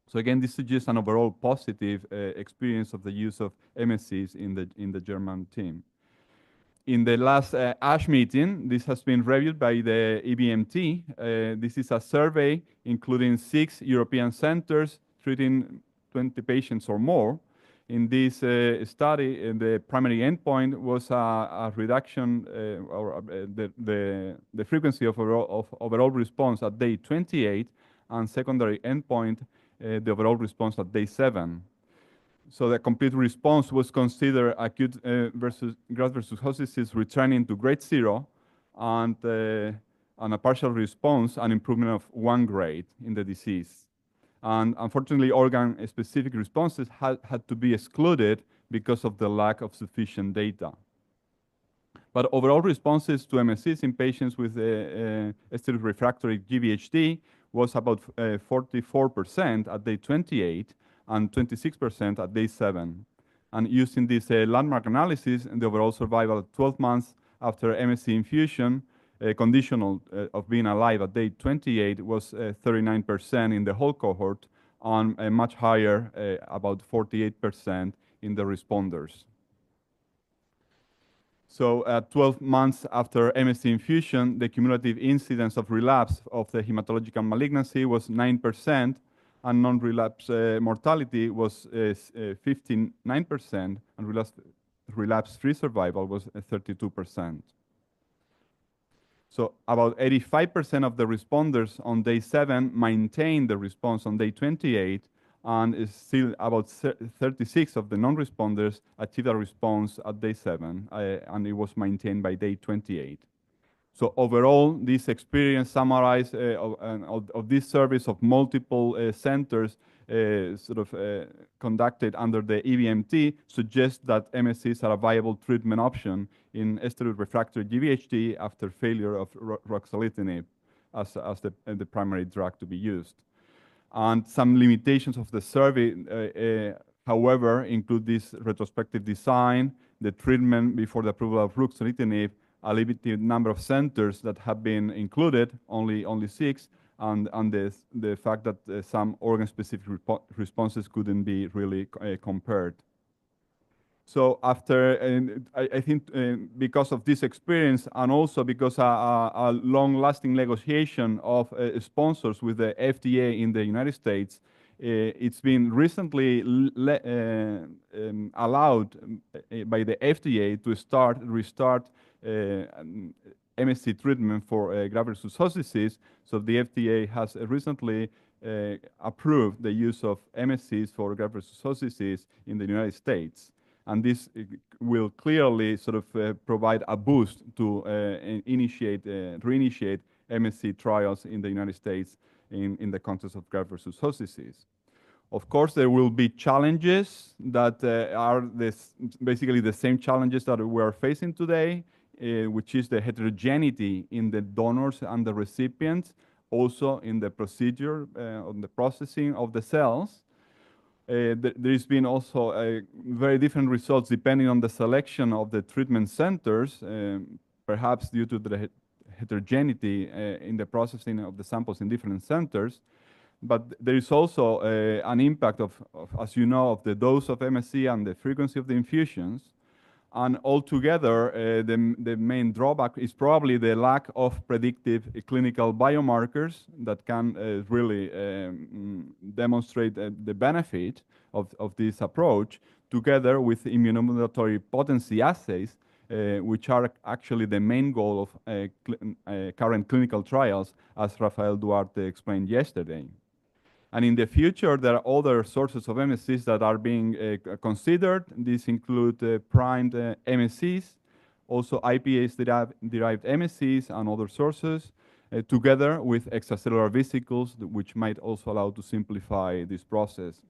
So again, this suggests an overall positive experience of the use of MSCs in the German team. In the last ASH meeting, this has been reviewed by the EBMT. This is a survey including 6 European centers treating 20 patients or more. In this study, the primary endpoint was a reduction or the frequency of overall response at day 28, and secondary endpoint, the overall response at day 7. So the complete response was considered acute graft versus host disease returning to grade 0, and a partial response, an improvement of 1 grade in the disease. And unfortunately, organ-specific responses had to be excluded because of the lack of sufficient data. But overall responses to MSCs in patients with steroid refractory GvHD was about 44% at day 28 and 26% at day 7. And using this landmark analysis, the overall survival at 12 months after MSC infusion, conditional of being alive at day 28, was 39% in the whole cohort, and much higher, about 48% in the responders. So at 12 months after MSC infusion, the cumulative incidence of relapse of the hematological malignancy was 9%, and non-relapse mortality was 59%, and relapse-free survival was 32%. So about 85% of the responders on day 7 maintained the response on day 28, and still about 36 of the non-responders achieved a response at day 7, and it was maintained by day 28. So overall, this experience summarized of this service of multiple centers conducted under the EBMT suggests that MSCs are a viable treatment option in steroid refractory GvHD after failure of ruxolitinib as the primary drug to be used. And some limitations of the survey, however, include this retrospective design, the treatment before the approval of ruxolitinib, a limited number of centers that have been included, only 6, and the fact that some organ-specific responses couldn't be really compared. So after, I think because of this experience, and also because a long-lasting negotiation of sponsors with the FDA in the United States, it's been recently allowed by the FDA to restart MSC treatment for graft versus host disease. So the FDA has recently approved the use of MSCs for graft versus host disease in the United States. And this will clearly provide a boost to reinitiate MSC trials in the United States in the context of graft versus host disease. Of course, there will be challenges that are basically the same challenges that we are facing today, which is the heterogeneity in the donors and the recipients, also in the procedure, on the processing of the cells. There's been also very different results depending on the selection of the treatment centers, perhaps due to the heterogeneity in the processing of the samples in different centers. But there is also an impact of, as you know, of the dose of MSC and the frequency of the infusions. And altogether, the main drawback is probably the lack of predictive clinical biomarkers that can really demonstrate the benefit of this approach, together with immunomodulatory potency assays, which are actually the main goal of current clinical trials, as Rafael Duarte explained yesterday. And in the future, there are other sources of MSCs that are being considered. These include primed MSCs, also IPase-derived MSCs and other sources, together with extracellular vesicles, which might also allow to simplify this process.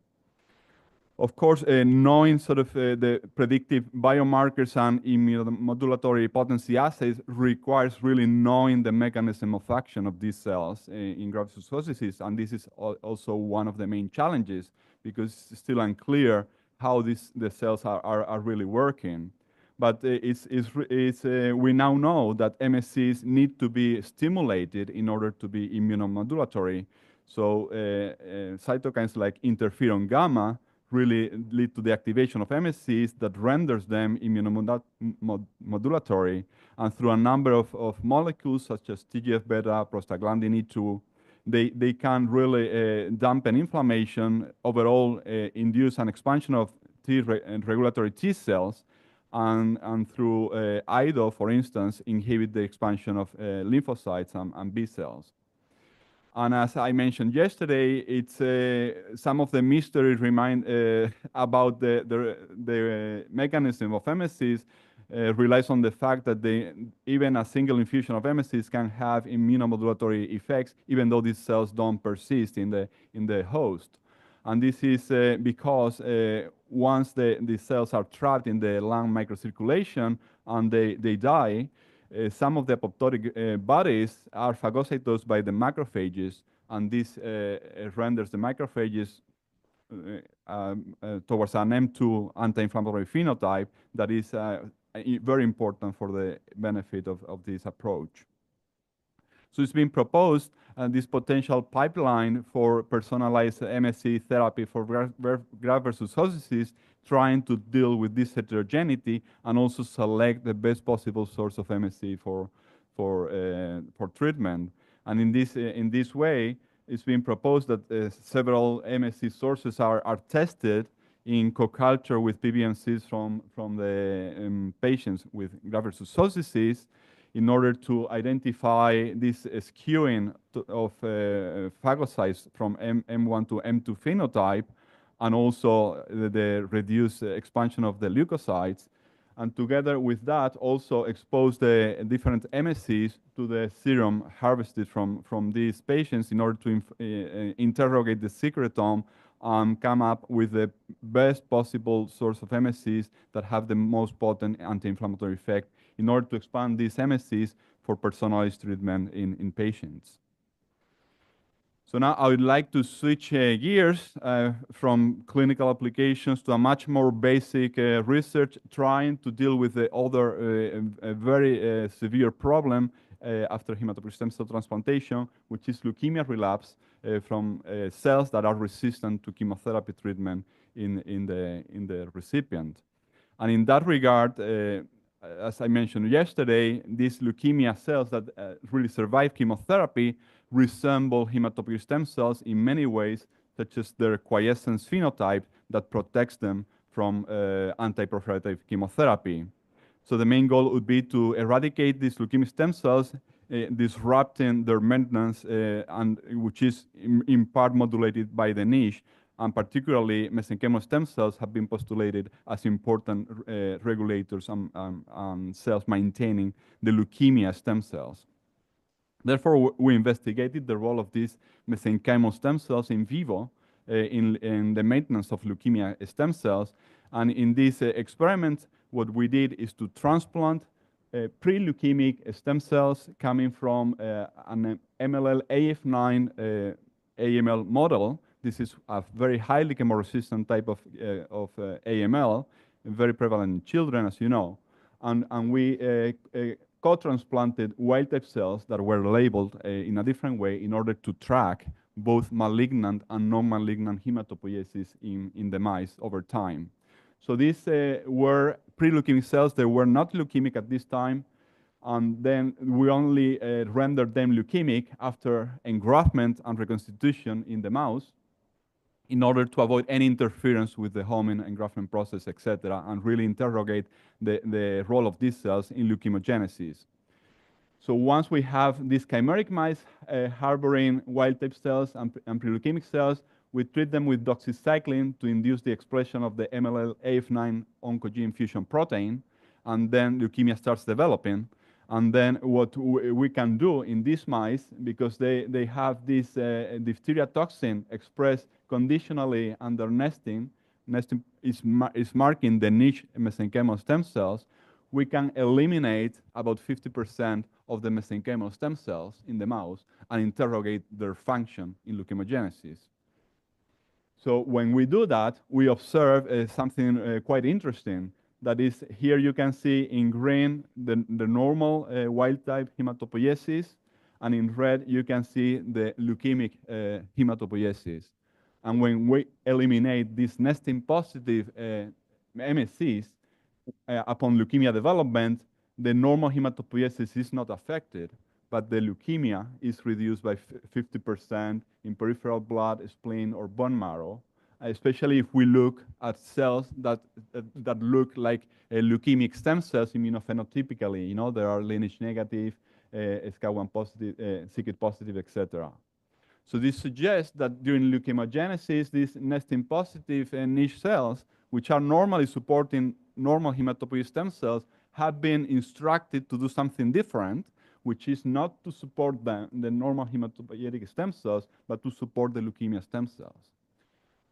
Of course, knowing sort of the predictive biomarkers and immunomodulatory potency assays requires really knowing the mechanism of action of these cells in graft-versus-host, and this is also one of the main challenges, because it's still unclear how the cells are really working. But we now know that MSCs need to be stimulated in order to be immunomodulatory. So cytokines like interferon gamma really lead to the activation of MSCs that renders them immunomodulatory. And through a number of molecules, such as TGF-beta, prostaglandin E2, they can really dampen inflammation, overall induce an expansion of regulatory T cells, and through IDO, for instance, inhibit the expansion of lymphocytes and B cells. And as I mentioned yesterday, it's some of the mystery remind about the mechanism of MSCs relies on the fact that even a single infusion of MSCs can have immunomodulatory effects, even though these cells don't persist in the host. And this is because once the cells are trapped in the lung microcirculation and they die, some of the apoptotic bodies are phagocytosed by the macrophages, and this renders the macrophages towards an M2 anti-inflammatory phenotype that is very important for the benefit of this approach. So it's been proposed this potential pipeline for personalized MSC therapy for graft-versus-host disease, trying to deal with this heterogeneity and also select the best possible source of MSC for treatment. And in this way, it's been proposed that several MSC sources are tested in co-culture with PBMCs from the patients with graft-versus-host disease, in order to identify this skewing of phagocytes from M1 to M2 phenotype, and also the reduced expansion of the leukocytes. And together with that, also expose the different MSCs to the serum harvested from these patients in order to interrogate the secretome and come up with the best possible source of MSCs that have the most potent anti-inflammatory effect, in order to expand these MSCs for personalized treatment in patients. So now I would like to switch gears from clinical applications to a much more basic research, trying to deal with the other very severe problem after hematopoietic stem cell transplantation, which is leukemia relapse from cells that are resistant to chemotherapy treatment in the recipient. And in that regard, as I mentioned yesterday, these leukemia cells that really survive chemotherapy resemble hematopoietic stem cells in many ways, such as their quiescence phenotype that protects them from anti-proliferative chemotherapy. So the main goal would be to eradicate these leukemic stem cells, disrupting their maintenance, and which is in part modulated by the niche. And particularly, mesenchymal stem cells have been postulated as important regulators and cells maintaining the leukemia stem cells. Therefore, we investigated the role of these mesenchymal stem cells in vivo in the maintenance of leukemia stem cells. And in this experiment, what we did is to transplant pre-leukemic stem cells coming from an MLL AF9 AML model. This is a very highly chemo-resistant type of AML, very prevalent in children, as you know. And we co-transplanted wild-type cells that were labeled in a different way in order to track both malignant and non-malignant hematopoiesis in the mice over time. So these were pre-leukemic cells, they were not leukemic at this time, and then we only rendered them leukemic after engraftment and reconstitution in the mouse in order to avoid any interference with the homing engraftment process, etc., and really interrogate the role of these cells in leukemogenesis. So once we have these chimeric mice harboring wild-type cells and pre-leukemic cells, we treat them with doxycycline to induce the expression of the MLL-AF9 oncogene fusion protein, and then leukemia starts developing. And then what we can do in these mice, because they have this diphtheria toxin expressed conditionally under nesting, nesting is marking the niche mesenchymal stem cells, we can eliminate about 50% of the mesenchymal stem cells in the mouse and interrogate their function in leukemogenesis. So when we do that, we observe something quite interesting. That is, here you can see in green the normal wild-type hematopoiesis, and in red you can see the leukemic hematopoiesis. And when we eliminate these nesting-positive MSCs, upon leukemia development, the normal hematopoiesis is not affected, but the leukemia is reduced by 50% in peripheral blood, spleen, or bone marrow, especially if we look at cells that look like leukemic stem cells immunophenotypically. You know, there are lineage negative, SCA1 positive, c-KIT positive, etc. So this suggests that during leukemogenesis, these nesting positive niche cells, which are normally supporting normal hematopoietic stem cells, have been instructed to do something different, which is not to support the normal hematopoietic stem cells, but to support the leukemia stem cells.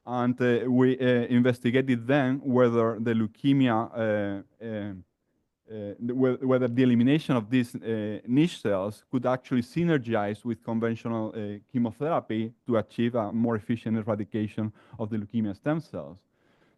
And we investigated then whether the leukemia, whether the elimination of these niche cells could actually synergize with conventional chemotherapy to achieve a more efficient eradication of the leukemia stem cells.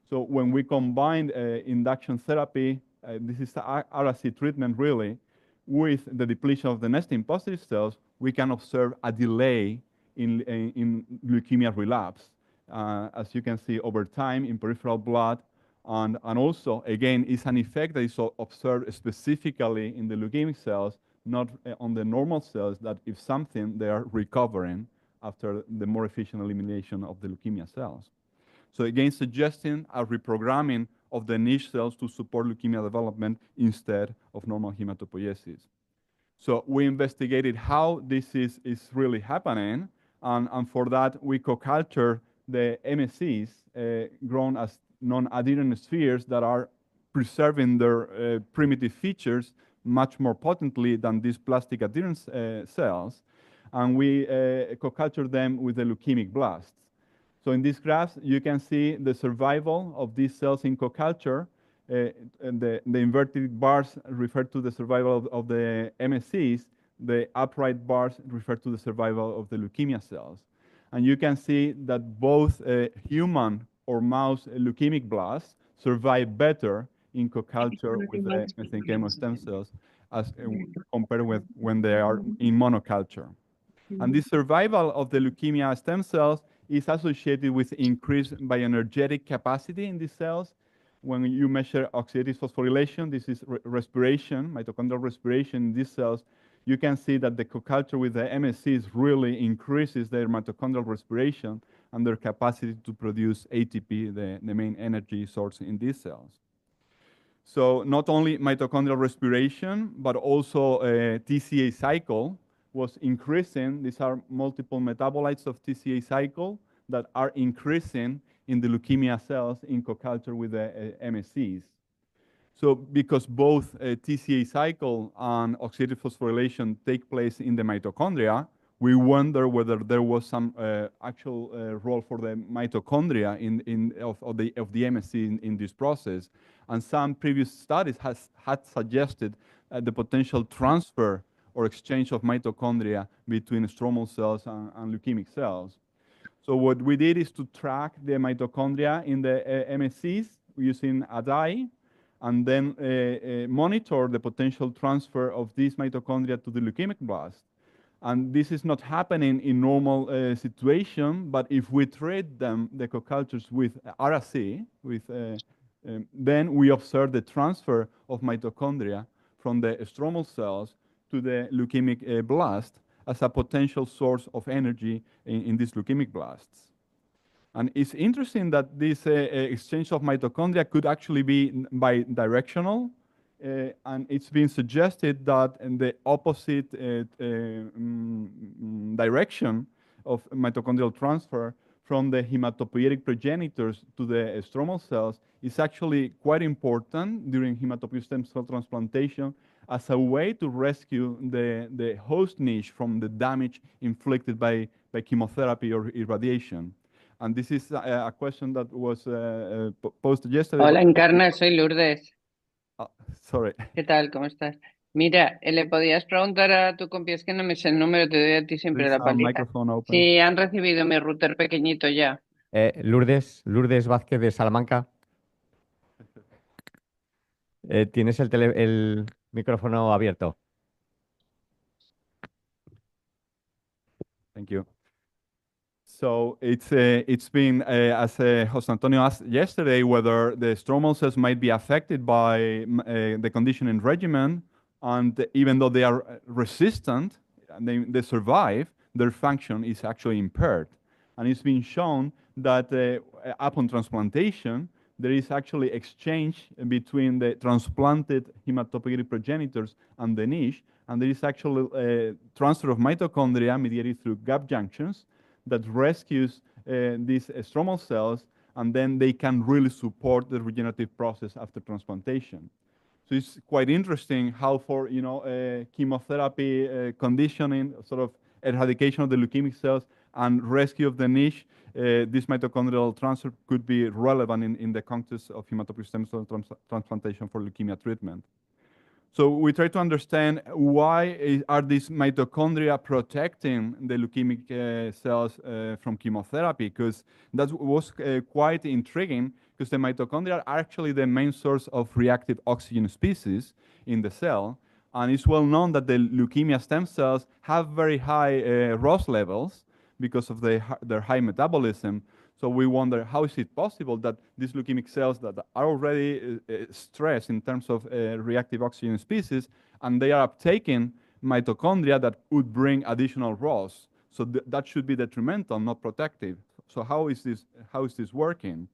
So when we combined induction therapy, this is RAC treatment really, with the depletion of the nesting positive cells, we can observe a delay in leukemia relapse. As you can see over time in peripheral blood, and also, again, it's an effect that is observed specifically in the leukemic cells, not on the normal cells, that if something, they are recovering after the more efficient elimination of the leukemia cells. So again, suggesting a reprogramming of the niche cells to support leukemia development instead of normal hematopoiesis. So we investigated how this is really happening, and for that, we co-culture the MSCs grown as non-adherent spheres that are preserving their primitive features much more potently than these plastic adherent cells, and we co-culture them with the leukemic blasts. So in these graphs, you can see the survival of these cells in co-culture. And the inverted bars refer to the survival of the MSCs. The upright bars refer to the survival of the leukemia cells. And you can see that both human or mouse leukemic blasts survive better in co-culture with the mesenchymal stem cells as compared with when they are in monoculture. And this survival of the leukemia stem cells is associated with increased bioenergetic capacity in these cells. When you measure oxidative phosphorylation, this is respiration, mitochondrial respiration in these cells, you can see that the co-culture with the MSCs really increases their mitochondrial respiration and their capacity to produce ATP, the main energy source in these cells. So not only mitochondrial respiration, but also TCA cycle was increasing. These are multiple metabolites of TCA cycle that are increasing in the leukemia cells in co-culture with the MSCs. So because both TCA cycle and oxidative phosphorylation take place in the mitochondria, we wonder whether there was some actual role for the mitochondria of the MSC in this process. And some previous studies had suggested the potential transfer or exchange of mitochondria between stromal cells and leukemic cells. So what we did is to track the mitochondria in the MSCs using a dye, and then monitor the potential transfer of these mitochondria to the leukemic blast. And this is not happening in normal situation, but if we treat them, the co-cultures with RAC, with Then we observe the transfer of mitochondria from the stromal cells to the leukemic blast as a potential source of energy in these leukemic blasts. And it's interesting that this exchange of mitochondria could actually be bidirectional, and it's been suggested that in the opposite direction of mitochondrial transfer from the hematopoietic progenitors to the stromal cells is actually quite important during hematopoietic stem cell transplantation as a way to rescue the host niche from the damage inflicted by chemotherapy or irradiation. And this is a question that was posted yesterday. Hola, Encarna, soy Lourdes. Sorry. ¿Qué tal? ¿Cómo estás? Mira, ¿le podías preguntar a tu compi? Es que no me sé el número, te doy a ti siempre Please, la paliza. microphone open. Si han recibido mi router pequeñito ya. Lourdes Vázquez de Salamanca. Tienes el micrófono abierto. Thank you. So it's been, as Jose Antonio asked yesterday, whether the stromal cells might be affected by the conditioning regimen, and even though they are resistant, and they survive, their function is actually impaired. And it's been shown that upon transplantation, there is actually exchange between the transplanted hematopoietic progenitors and the niche, and there is actually transfer of mitochondria mediated through gap junctions that rescues these stromal cells, and then they can really support the regenerative process after transplantation. So it's quite interesting how for chemotherapy conditioning, sort of eradication of the leukemic cells and rescue of the niche, this mitochondrial transfer could be relevant in the context of hematopoietic stem cell transplantation for leukemia treatment. So we try to understand why are these mitochondria protecting the leukemic cells from chemotherapy, because that was quite intriguing, because the mitochondria are actually the main source of reactive oxygen species in the cell. And it's well known that the leukemia stem cells have very high ROS levels because of their high metabolism. So we wonder, how is it possible that these leukemic cells that are already stressed in terms of reactive oxygen species, and they are uptaking mitochondria that would bring additional ROS? So that should be detrimental, not protective. So how is this working?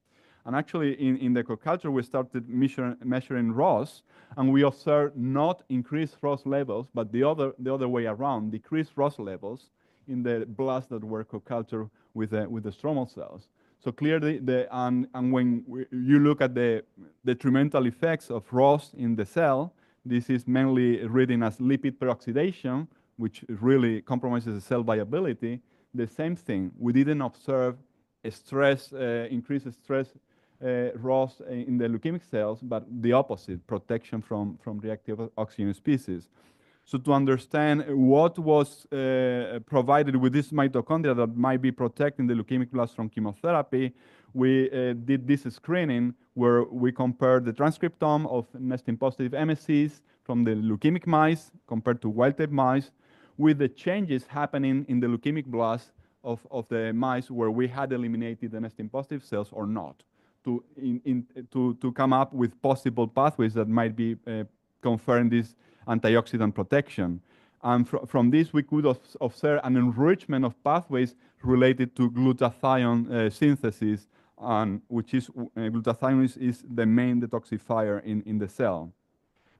And actually, in the co-culture, we started measuring ROS, and we observed not increased ROS levels, but the other way around, decreased ROS levels in the blasts that were co-cultured with the stromal cells. So clearly, and when you look at the detrimental effects of ROS in the cell, this is mainly reading as lipid peroxidation, which really compromises the cell viability. The same thing, we didn't observe increased stress ROS in the leukemic cells, but the opposite, protection from reactive oxygen species. So to understand what was provided with this mitochondria that might be protecting the leukemic blast from chemotherapy, we did this screening where we compared the transcriptome of nestin positive MSCs from the leukemic mice compared to wild-type mice with the changes happening in the leukemic blast of the mice where we had eliminated the nestin positive cells or not, to come up with possible pathways that might be conferring this antioxidant protection. And from this, we could observe an enrichment of pathways related to glutathione synthesis, which is glutathione is the main detoxifier in the cell.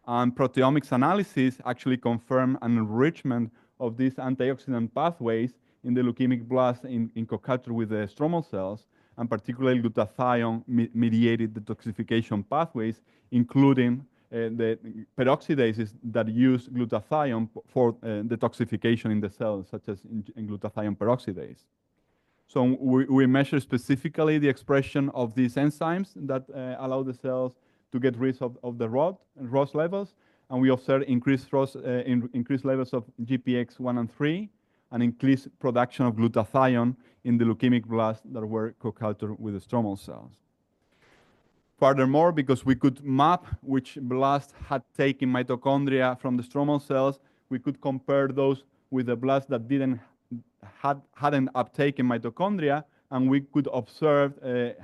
And proteomics analysis actually confirmed an enrichment of these antioxidant pathways in the leukemic blast in co-culture with the stromal cells, and particularly glutathione-mediated detoxification pathways, including the peroxidases that use glutathione for detoxification in the cells, such as in glutathione peroxidase. So we measure specifically the expression of these enzymes that allow the cells to get rid of the ROS levels, and we observe increased levels of GPX1 and 3, and increased production of glutathione in the leukemic blast that were co-cultured with the stromal cells. Furthermore, because we could map which blast had taken mitochondria from the stromal cells, we could compare those with the blasts that hadn't uptaken mitochondria, and we could observe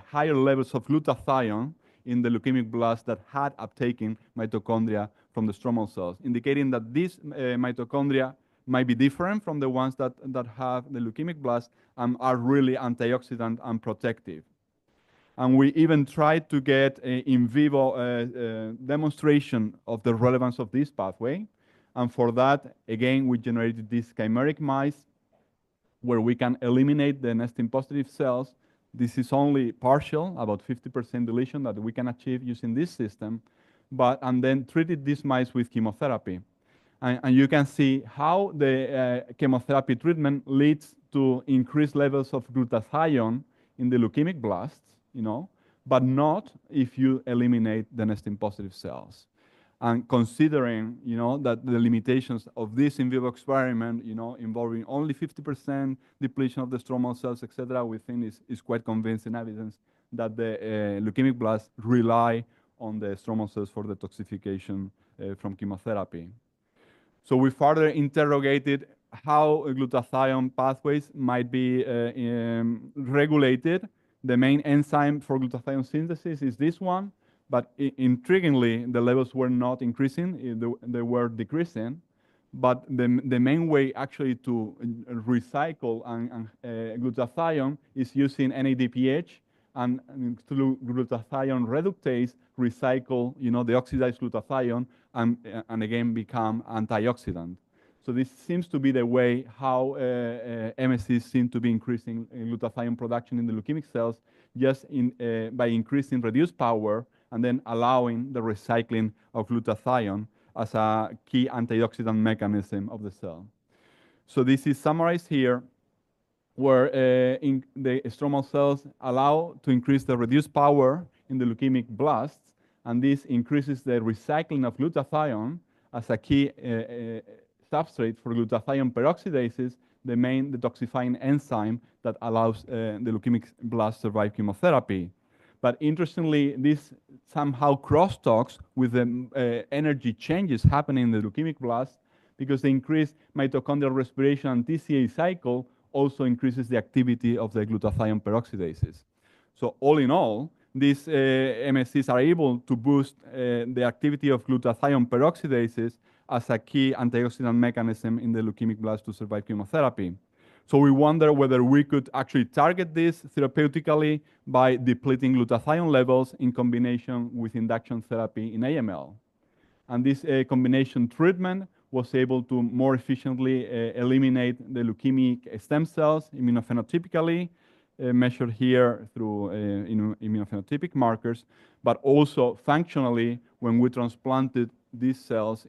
higher levels of glutathione in the leukemic blast that had uptaken mitochondria from the stromal cells, indicating that these mitochondria might be different from the ones that have the leukemic blast and are really antioxidant and protective. And we even tried to get a in vivo demonstration of the relevance of this pathway. And for that, again, we generated these chimeric mice where we can eliminate the nesting positive cells. This is only partial, about 50% deletion that we can achieve using this system, and then treated these mice with chemotherapy. And you can see how the chemotherapy treatment leads to increased levels of glutathione in the leukemic blasts, but not if you eliminate the nesting positive cells. And considering, that the limitations of this in vivo experiment, involving only 50% depletion of the stromal cells, etc., we think is quite convincing evidence that the leukemic blasts rely on the stromal cells for detoxification from chemotherapy. So we further interrogated how glutathione pathways might be regulated. The main enzyme for glutathione synthesis is this one, but intriguingly, the levels were not increasing, they were decreasing. But the main way actually to recycle glutathione is using NADPH, and through glutathione reductase, recycle the oxidized glutathione and again become antioxidant. So this seems to be the way how MSCs seem to be increasing glutathione production in the leukemic cells, just by increasing reduced power and then allowing the recycling of glutathione as a key antioxidant mechanism of the cell. So this is summarized here, where in the stromal cells allow to increase the reduced power in the leukemic blasts, and this increases the recycling of glutathione as a key substrate for glutathione peroxidases, the main detoxifying enzyme that allows the leukemic blast to survive chemotherapy. But interestingly, this somehow crosstalks with the energy changes happening in the leukemic blast, because the increased mitochondrial respiration and TCA cycle also increases the activity of the glutathione peroxidases. So all in all, these MSCs are able to boost the activity of glutathione peroxidases as a key antioxidant mechanism in the leukemic blast to survive chemotherapy. So we wonder whether we could actually target this therapeutically by depleting glutathione levels in combination with induction therapy in AML. And this combination treatment was able to more efficiently eliminate the leukemic stem cells immunophenotypically, measured here through immunophenotypic markers, but also functionally when we transplanted these cells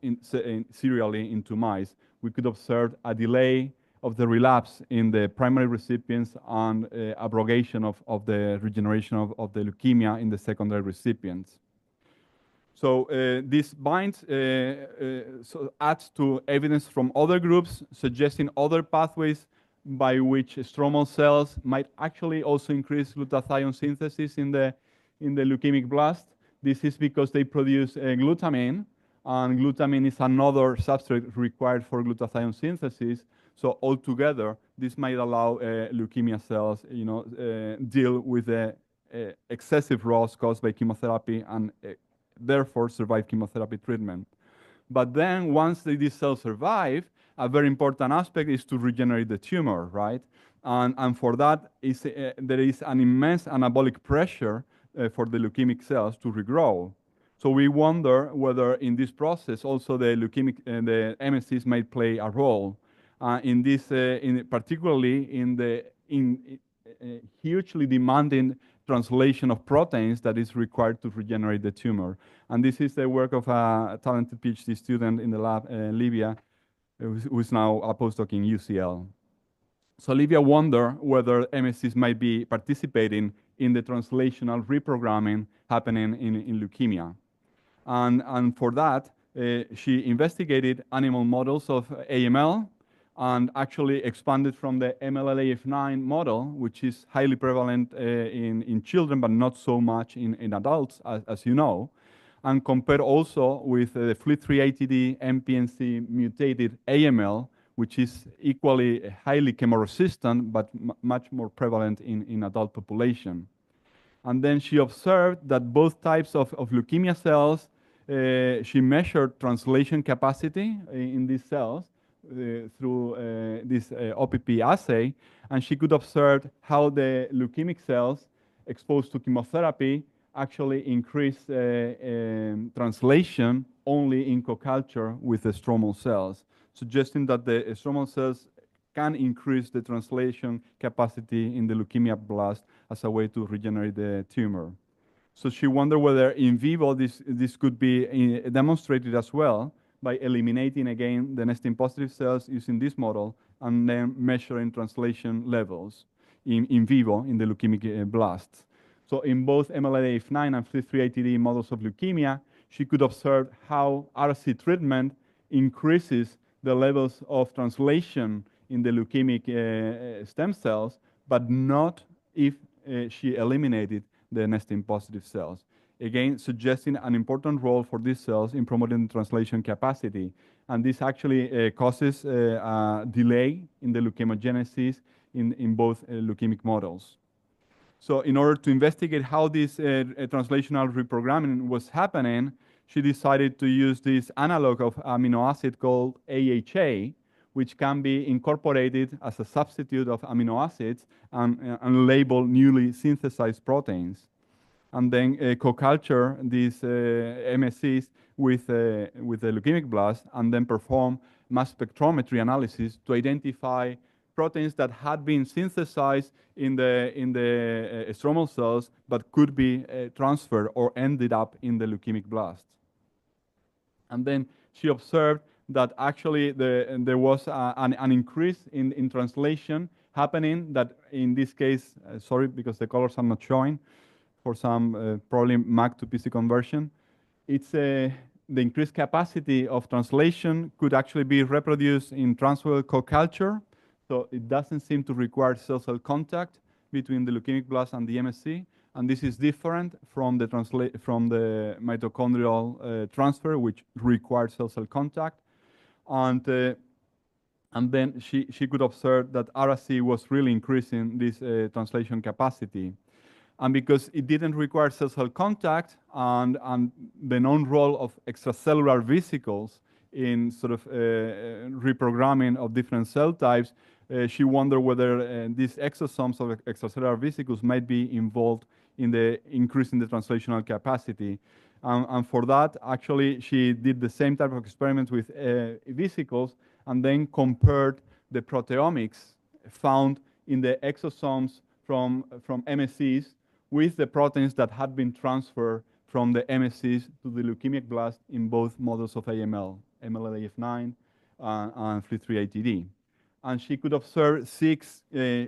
serially into mice, we could observe a delay of the relapse in the primary recipients and abrogation of the regeneration of the leukemia in the secondary recipients. So this binds, so adds to evidence from other groups suggesting other pathways by which stromal cells might actually also increase glutathione synthesis in the leukemic blast. This is because they produce glutamine, and glutamine is another substrate required for glutathione synthesis. So altogether, this might allow leukemia cells, deal with the excessive loss caused by chemotherapy and therefore survive chemotherapy treatment. But then once these cells survive, a very important aspect is to regenerate the tumor, right? And for that, there is an immense anabolic pressure for the leukemic cells to regrow. So we wonder whether in this process also the MSCs might play a role. In this, particularly in the hugely demanding translation of proteins that is required to regenerate the tumor. And this is the work of a talented PhD student in the lab, Livia, who is now a postdoc in UCL. So Livia wondered whether MSCs might be participating in the translational reprogramming happening in leukemia. And for that, she investigated animal models of AML, and actually expanded from the MLLAF9 model, which is highly prevalent in children, but not so much in adults, as you know, and compared also with the FLT3-ATD MPNC mutated AML, which is equally highly chemoresistant, but much more prevalent in adult population. And then she observed that both types of leukemia cells, she measured translation capacity in these cells through this OPP assay, and she could observe how the leukemic cells exposed to chemotherapy actually increase translation only in co-culture with the stromal cells, suggesting that the stromal cells can increase the translation capacity in the leukemia blast as a way to regenerate the tumor. So she wondered whether in vivo this could be demonstrated as well by eliminating again the nesting positive cells using this model and then measuring translation levels in vivo in the leukemic blasts. So in both MLA-F9 and FLT3-ITD models of leukemia, she could observe how RC treatment increases the levels of translation in the leukemic stem cells, but not if she eliminated the nesting positive cells. Again, suggesting an important role for these cells in promoting translation capacity. And this actually causes a delay in the leukemogenesis in both leukemic models. So in order to investigate how this translational reprogramming was happening, she decided to use this analog of amino acid called AHA, which can be incorporated as a substitute of amino acids and label newly synthesized proteins. And then co-culture these MSCs with the leukemic blast and then perform mass spectrometry analysis to identify proteins that had been synthesized in the stromal cells but could be transferred or ended up in the leukemic blast. And then she observed that actually there was an increase in translation happening that in this case, sorry, because the colors are not showing, for some probably Mac to PC conversion, it's the increased capacity of translation could actually be reproduced in transfer co-culture. So it doesn't seem to require cell-cell contact between the leukemic blast and the MSC. And this is different from the mitochondrial transfer, which requires cell-cell contact. And then she could observe that RSC was really increasing this translation capacity. And because it didn't require cell-cell contact and the known role of extracellular vesicles in sort of reprogramming of different cell types, she wondered whether these exosomes of extracellular vesicles might be involved in the increasing the translational capacity. And for that, actually, she did the same type of experiments with vesicles and then compared the proteomics found in the exosomes from MSCs with the proteins that had been transferred from the MSCs to the leukemic blast in both models of AML, MLA-F9 and FLT3-ITD. And she could observe 6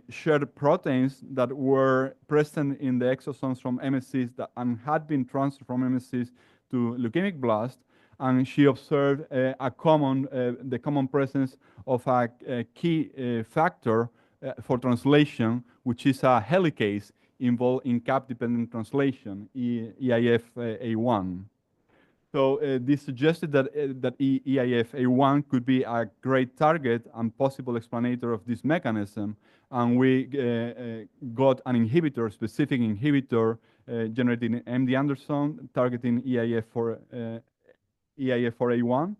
shared proteins that were present in the exosomes from MSCs and had been transferred from MSCs to leukemic blast. And she observed the common presence of a key factor for translation, which is a helicase involved in cap-dependent translation, EIF-A1. So this suggested that EIF-A1 could be a great target and possible explanator of this mechanism. And we got an inhibitor, specific inhibitor, generated in MD Anderson, targeting EIF4A1.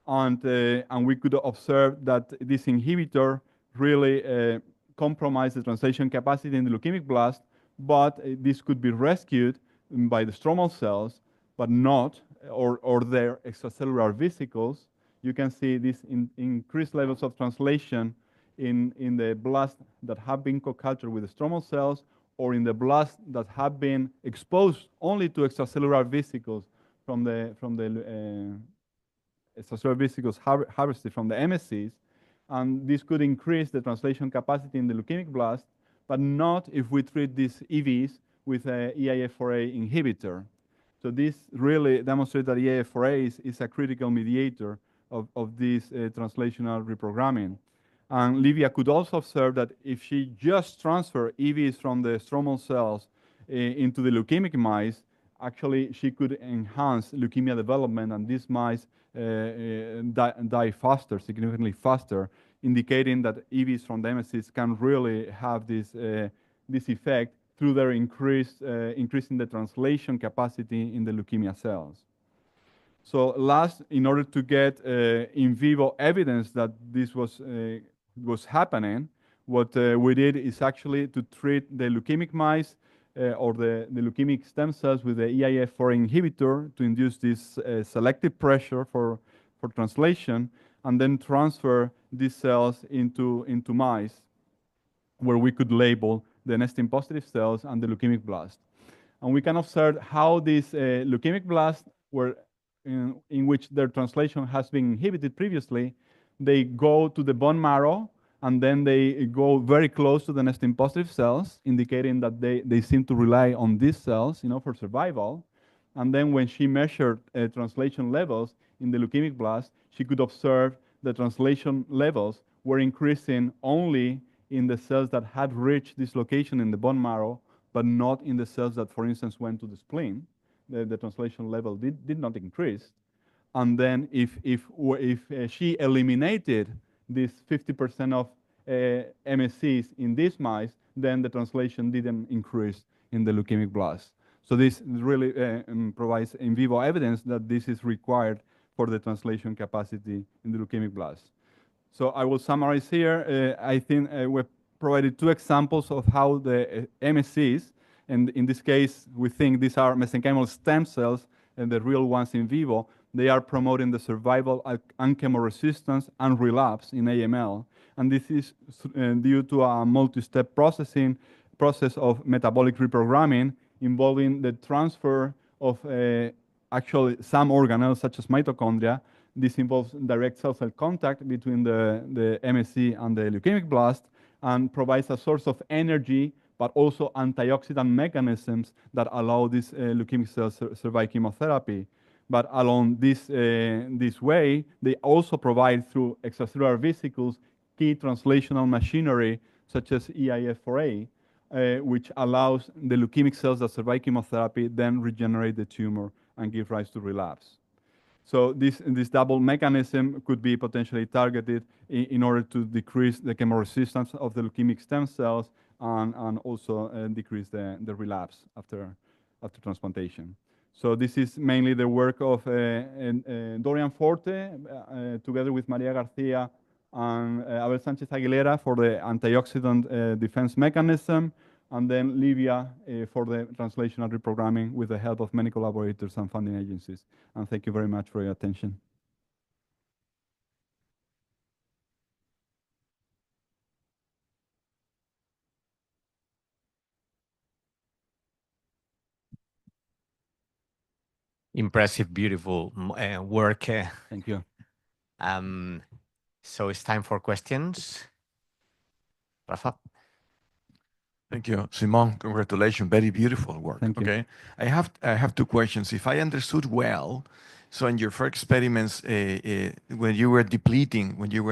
And we could observe that this inhibitor really compromised the translation capacity in the leukemic blast, but this could be rescued by the stromal cells, but not, or their extracellular vesicles. You can see these increased levels of translation in the blast that have been co-cultured with the stromal cells, or in the blast that have been exposed only to extracellular vesicles from the extracellular vesicles harvested from the MSCs. And this could increase the translation capacity in the leukemic blast, but not if we treat these EVs with a EIF4A inhibitor. So this really demonstrates that EIF4A is a critical mediator of this translational reprogramming. And Livia could also observe that if she just transferred EVs from the stromal cells into the leukemic mice, actually she could enhance leukemia development, and these mice die faster, significantly faster, indicating that EVs from the MSCs can really have this effect through their increasing the translation capacity in the leukemia cells. So last, in order to get in vivo evidence that this was happening, what we did is actually to treat the leukemic mice or the leukemic stem cells with the EIF4 inhibitor to induce this selective pressure for translation, and then transfer these cells into mice where we could label the nestin positive cells and the leukemic blast. And we can observe how these leukemic blasts were in which their translation has been inhibited previously, they go to the bone marrow and then they go very close to the nestin positive cells, indicating that they seem to rely on these cells, for survival. And then when she measured translation levels in the leukemic blast, she could observe the translation levels were increasing only in the cells that had reached this location in the bone marrow, but not in the cells that, for instance, went to the spleen. The translation level did not increase. And then if she eliminated this 50% of MSCs in these mice, then the translation didn't increase in the leukemic blast. So this really provides in vivo evidence that this is required for the translation capacity in the leukemic blast. So I will summarize here. I think we provided two examples of how the MSCs, and in this case, we think these are mesenchymal stem cells, and the real ones in vivo, they are promoting the survival and chemoresistance and relapse in AML. And this is due to a multi-step process of metabolic reprogramming involving the transfer of actually some organelles such as mitochondria. This involves direct cell-cell contact between the MSC and the leukemic blast and provides a source of energy, but also antioxidant mechanisms that allow these leukemic cells to survive chemotherapy. But along this way, they also provide through extracellular vesicles key translational machinery such as EIF4A, which allows the leukemic cells that survive chemotherapy then regenerate the tumor and give rise to relapse. So this double mechanism could be potentially targeted in order to decrease the chemoresistance of the leukemic stem cells and also decrease the relapse after transplantation. So this is mainly the work of Dorian Forte, together with Maria Garcia and Abel Sanchez Aguilera for the antioxidant defense mechanism, and then Livia for the translational reprogramming with the help of many collaborators and funding agencies. And thank you very much for your attention. Impressive, beautiful work. Thank you. So it's time for questions. Rafa? Thank you, Simon. Congratulations. Very beautiful work. Thank you. Okay. I have two questions. If I understood well, so in your first experiments, when you were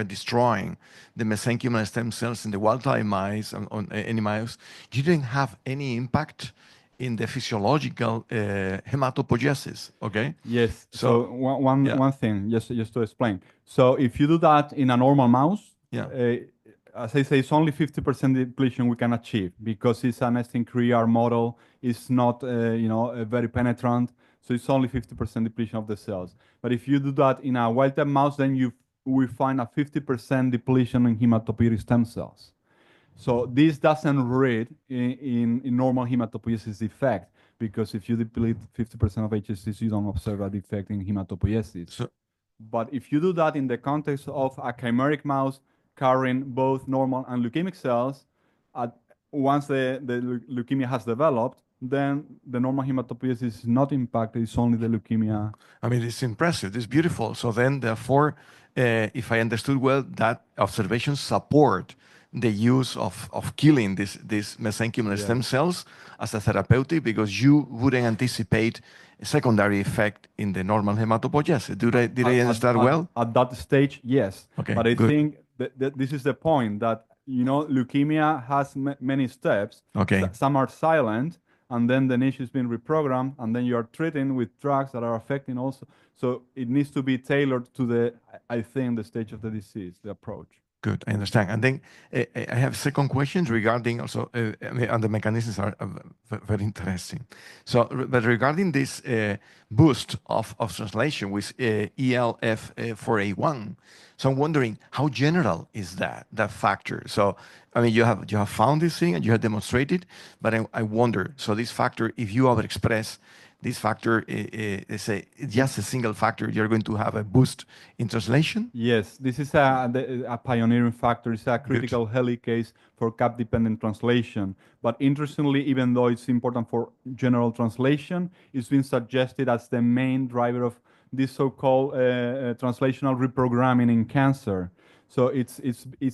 destroying the mesenchymal stem cells in the wild-type mice, on any mice, you didn't have any impact in the physiological hematopoiesis, okay? Yes. So, So one thing, just to explain. So if you do that in a normal mouse, as I say, it's only 50% depletion we can achieve because it's a nesting CREAR model. It's not, very penetrant. So it's only 50% depletion of the cells. But if you do that in a wild-type mouse, then we find a 50% depletion in hematopoietic stem cells. So this doesn't read in normal hematopoiesis effect because if you deplete 50% of HSCs, you don't observe a defect in hematopoiesis. But if you do that in the context of a chimeric mouse carrying both normal and leukemic cells, once the leukemia has developed, then the normal hematopoiesis is not impacted, it's only the leukemia. I mean, it's impressive, it's beautiful. So then, therefore, if I understood well, that observations support the use of killing these mesenchymal stem cells as a therapeutic because you wouldn't anticipate a secondary effect in the normal hematopoiesis. Did I understand well? At that stage, yes. Okay, but I good. think that this is the point that, leukemia has many steps. Okay. Some are silent, and then the niche is being reprogrammed, and then you are treating with drugs that are affecting also. So it needs to be tailored to the stage of the disease, the approach. Good, I understand. And then I have second questions regarding also, and the mechanisms are very interesting. So, but regarding this boost of translation with ELF4A1, so I'm wondering how general is that factor? So, I mean, you have found this thing and you have demonstrated, but I wonder, so this factor, if you overexpress this factor, is just a single factor, you're going to have a boost in translation? Yes, this is a pioneering factor. It's a critical helicase for cap-dependent translation. But interestingly, even though it's important for general translation, it's been suggested as the main driver of this so-called translational reprogramming in cancer. So it's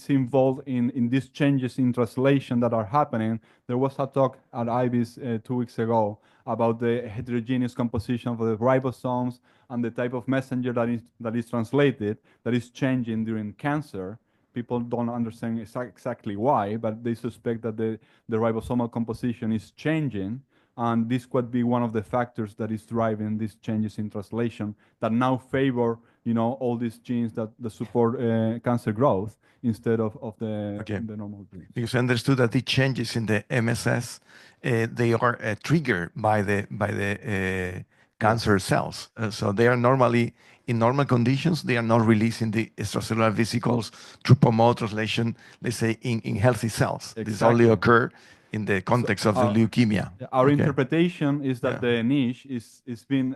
involved in these changes in translation that are happening. There was a talk at IBIS 2 weeks ago about the heterogeneous composition of the ribosomes and the type of messenger that is translated, that is changing during cancer. People don't understand exactly why, but they suspect that the ribosomal composition is changing, and this could be one of the factors that is driving these changes in translation that now favor, all these genes that support cancer growth instead of the normal genes. Because I understood that the changes in the MSS, they are triggered by the cancer cells. So they are normally, in normal conditions, they are not releasing the extracellular vesicles to promote translation, let's say, in healthy cells. Exactly. This only occur in the context of the leukemia. Our interpretation is that the niche is being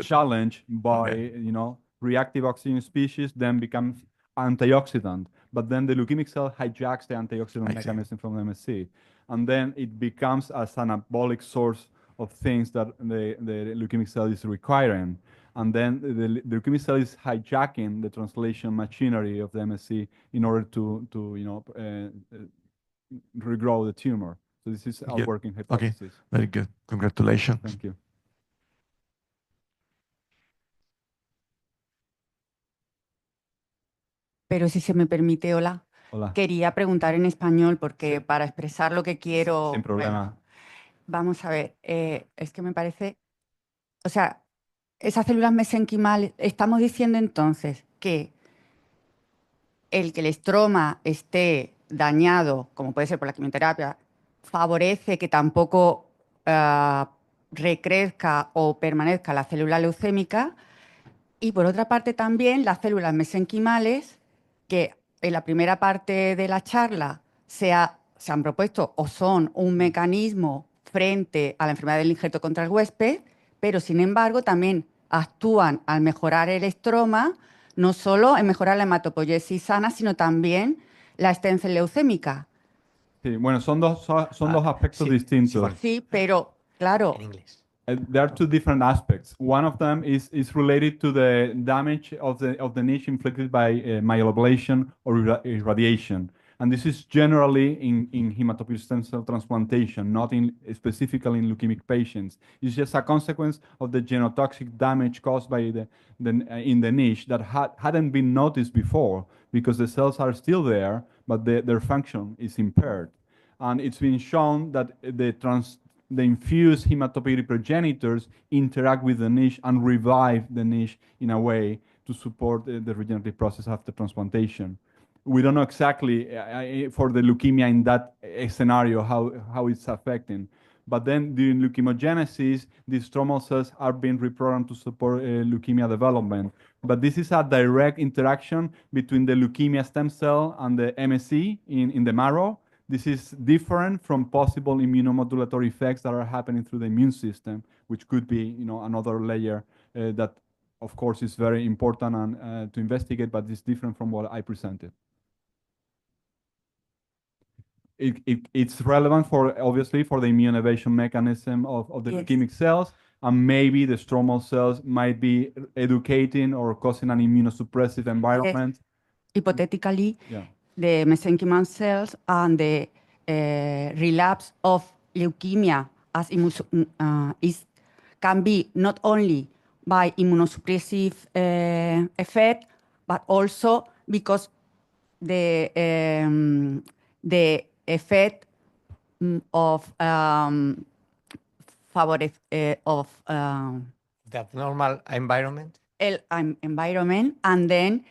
challenged by, reactive oxygen species, then becomes antioxidant. But then the leukemic cell hijacks the antioxidant mechanism from the MSC. And then it becomes as an anabolic source of things that the leukemic cell is requiring. And then the leukemic cell is hijacking the translation machinery of the MSC in order to regrow the tumor. So this is our working hypothesis. Okay, very good. Congratulations. Thank you. Pero si se me permite, hola. Hola. Quería preguntar en español porque para expresar lo que quiero... Sin problema. Bueno, vamos a ver, es que me parece... O sea, esas células mesenquimales, estamos diciendo entonces que el que el estroma esté dañado, como puede ser por la quimioterapia, favorece que tampoco recrezca o permanezca la célula leucémica. Y por otra parte también las células mesenquimales, que en la primera parte de la charla se han propuesto o son un mecanismo frente a la enfermedad del injerto contra el huésped, pero sin embargo también actúan al mejorar el estroma, no solo en mejorar la hematopoiesis sana, sino también la extensión leucémica. Sí, bueno, son dos aspectos distintos. Sí, pero claro. En inglés. There are two different aspects. One of them is related to the damage of the niche inflicted by myeloablation or irradiation. And this is generally in hematopoietic stem cell transplantation, not specifically in leukemic patients. It's just a consequence of the genotoxic damage caused by in the niche that hadn't been noticed before because the cells are still there, but their function is impaired. And it's been shown that the infused hematopoietic progenitors interact with the niche and revive the niche in a way to support the regenerative process after transplantation. We don't know exactly for the leukemia in that scenario how it's affecting. But then during leukemogenesis, these stromal cells are being reprogrammed to support leukemia development. But this is a direct interaction between the leukemia stem cell and the MSC in the marrow. This is different from possible immunomodulatory effects that are happening through the immune system, which could be, another layer that, of course, is very important and to investigate, but it's different from what I presented. It's relevant obviously for the immune evasion mechanism of the leukemic cells, and maybe the stromal cells might be educating or causing an immunosuppressive environment. Hypothetically, the mesenchymal cells and the relapse of leukemia as can be not only by immunosuppressive effect, but also because the effect of the abnormal environment. Environment, and then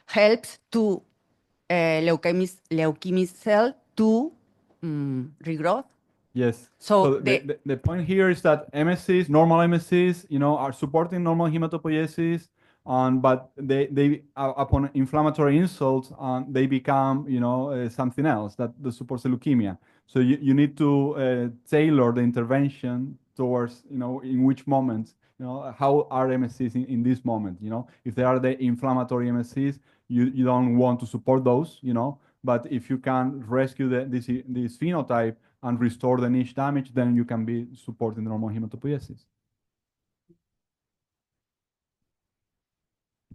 helps to leukemic cell to regrowth. Yes. So The point here is that MSCs, normal MSCs, are supporting normal hematopoiesis, but they upon inflammatory insults, they become, something else that supports the leukemia. So you need to tailor the intervention towards, in which moments, how are MSCs in this moment, if they are the inflammatory MSCs, you don't want to support those, but if you can rescue this phenotype and restore the niche damage, then you can be supporting normal hematopoiesis.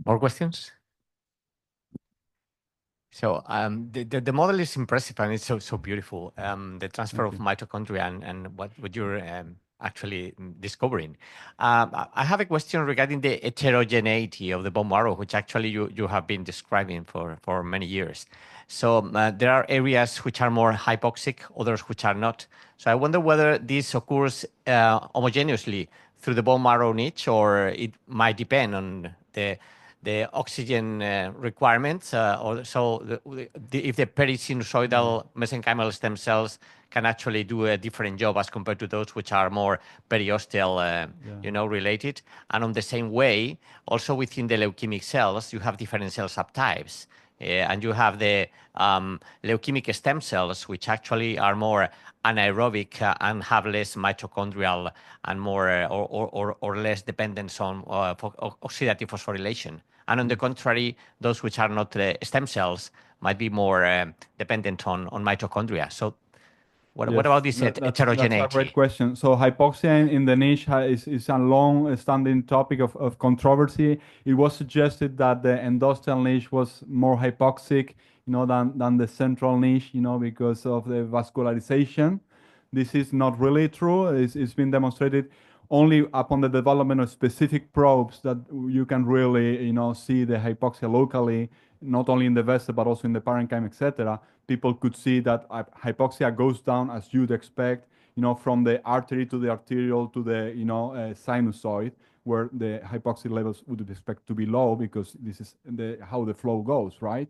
More questions? So the model is impressive and it's so beautiful. The transfer of mitochondria and what you're actually discovering. I have a question regarding the heterogeneity of the bone marrow, which actually you have been describing for many years. So there are areas which are more hypoxic, others which are not. So I wonder whether this occurs homogeneously through the bone marrow niche, or it might depend on the oxygen requirements, or so if the perisinusoidal mesenchymal stem cells can actually do a different job as compared to those which are more periosteal, related. And on the same way, also within the leukemic cells, you have different cell subtypes. And you have the leukemic stem cells, which actually are more anaerobic and have less mitochondrial and more or less dependence on oxidative phosphorylation. And on the contrary, those which are not stem cells might be more dependent on mitochondria. So what about this heterogeneity? That's a great question. So hypoxia in the niche is a long-standing topic of controversy. It was suggested that the endosteal niche was more hypoxic, than the central niche, because of the vascularization. This is not really true. It's been demonstrated only upon the development of specific probes that you can really, see the hypoxia locally, not only in the vessel, but also in the parenchyma, etc. People could see that hypoxia goes down as you'd expect, from the artery to the arterial to the, sinusoid, where the hypoxia levels would expect to be low because this is how the flow goes, right?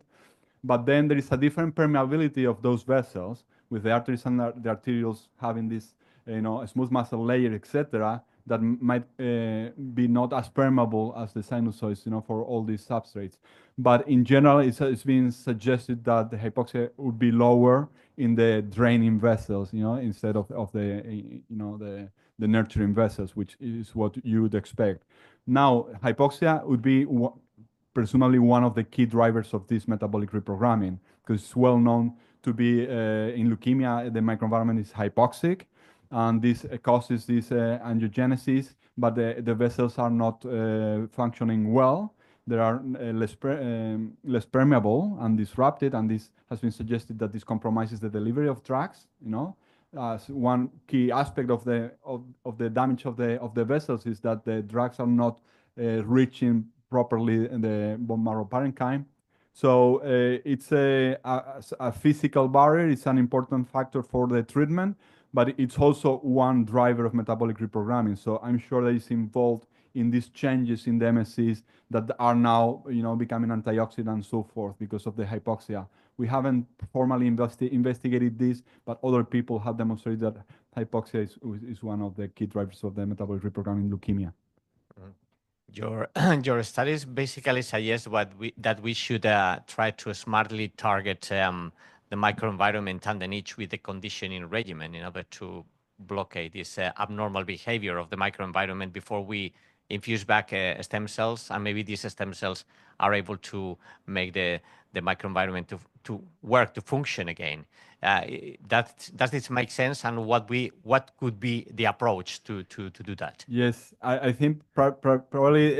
But then there is a different permeability of those vessels, with the arteries and the arterioles having this, a smooth muscle layer, etc., that might be not as permeable as the sinusoids, for all these substrates. But in general, it's been suggested that the hypoxia would be lower in the draining vessels, instead of the, the nurturing vessels, which is what you would expect. Now, hypoxia would be presumably one of the key drivers of this metabolic reprogramming, because it's well known to be in leukemia, the microenvironment is hypoxic, and this causes this angiogenesis, but the vessels are not functioning well. They are less permeable and disrupted, and this has been suggested that this compromises the delivery of drugs. As one key aspect of the damage of the vessels is that the drugs are not reaching properly in the bone marrow parenchyma. So it's a physical barrier. It's an important factor for the treatment, but it's also one driver of metabolic reprogramming. So I'm sure that it's involved in these changes in the MSCs that are now, becoming antioxidant and so forth because of the hypoxia. We haven't formally investigated this, but other people have demonstrated that hypoxia is one of the key drivers of the metabolic reprogramming in leukemia. Your studies basically suggest that we should try to smartly target the microenvironment and the niche with the conditioning regimen in order to blockade this abnormal behavior of the microenvironment before we infuse back stem cells, and maybe these stem cells are able to make the microenvironment to work, to function again. Does this make sense? And what could be the approach to do that? Yes, I think probably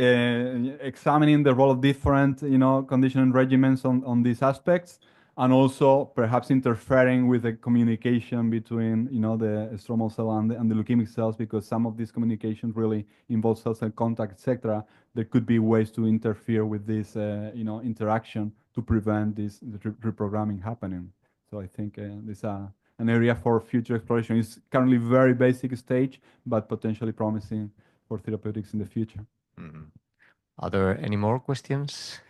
examining the role of different, conditioning regimens on these aspects, and also perhaps interfering with the communication between, the stromal cell and the leukemic cells, because some of this communication really involves cell-cell contact, etc. There could be ways to interfere with this, interaction to prevent this reprogramming happening. So I think this is an area for future exploration. It's currently very basic stage, but potentially promising for therapeutics in the future. Mm-hmm. Are there any more questions?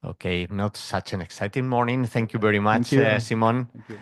Okay, not such an exciting morning. Thank you very much, you. Simon. Thank you.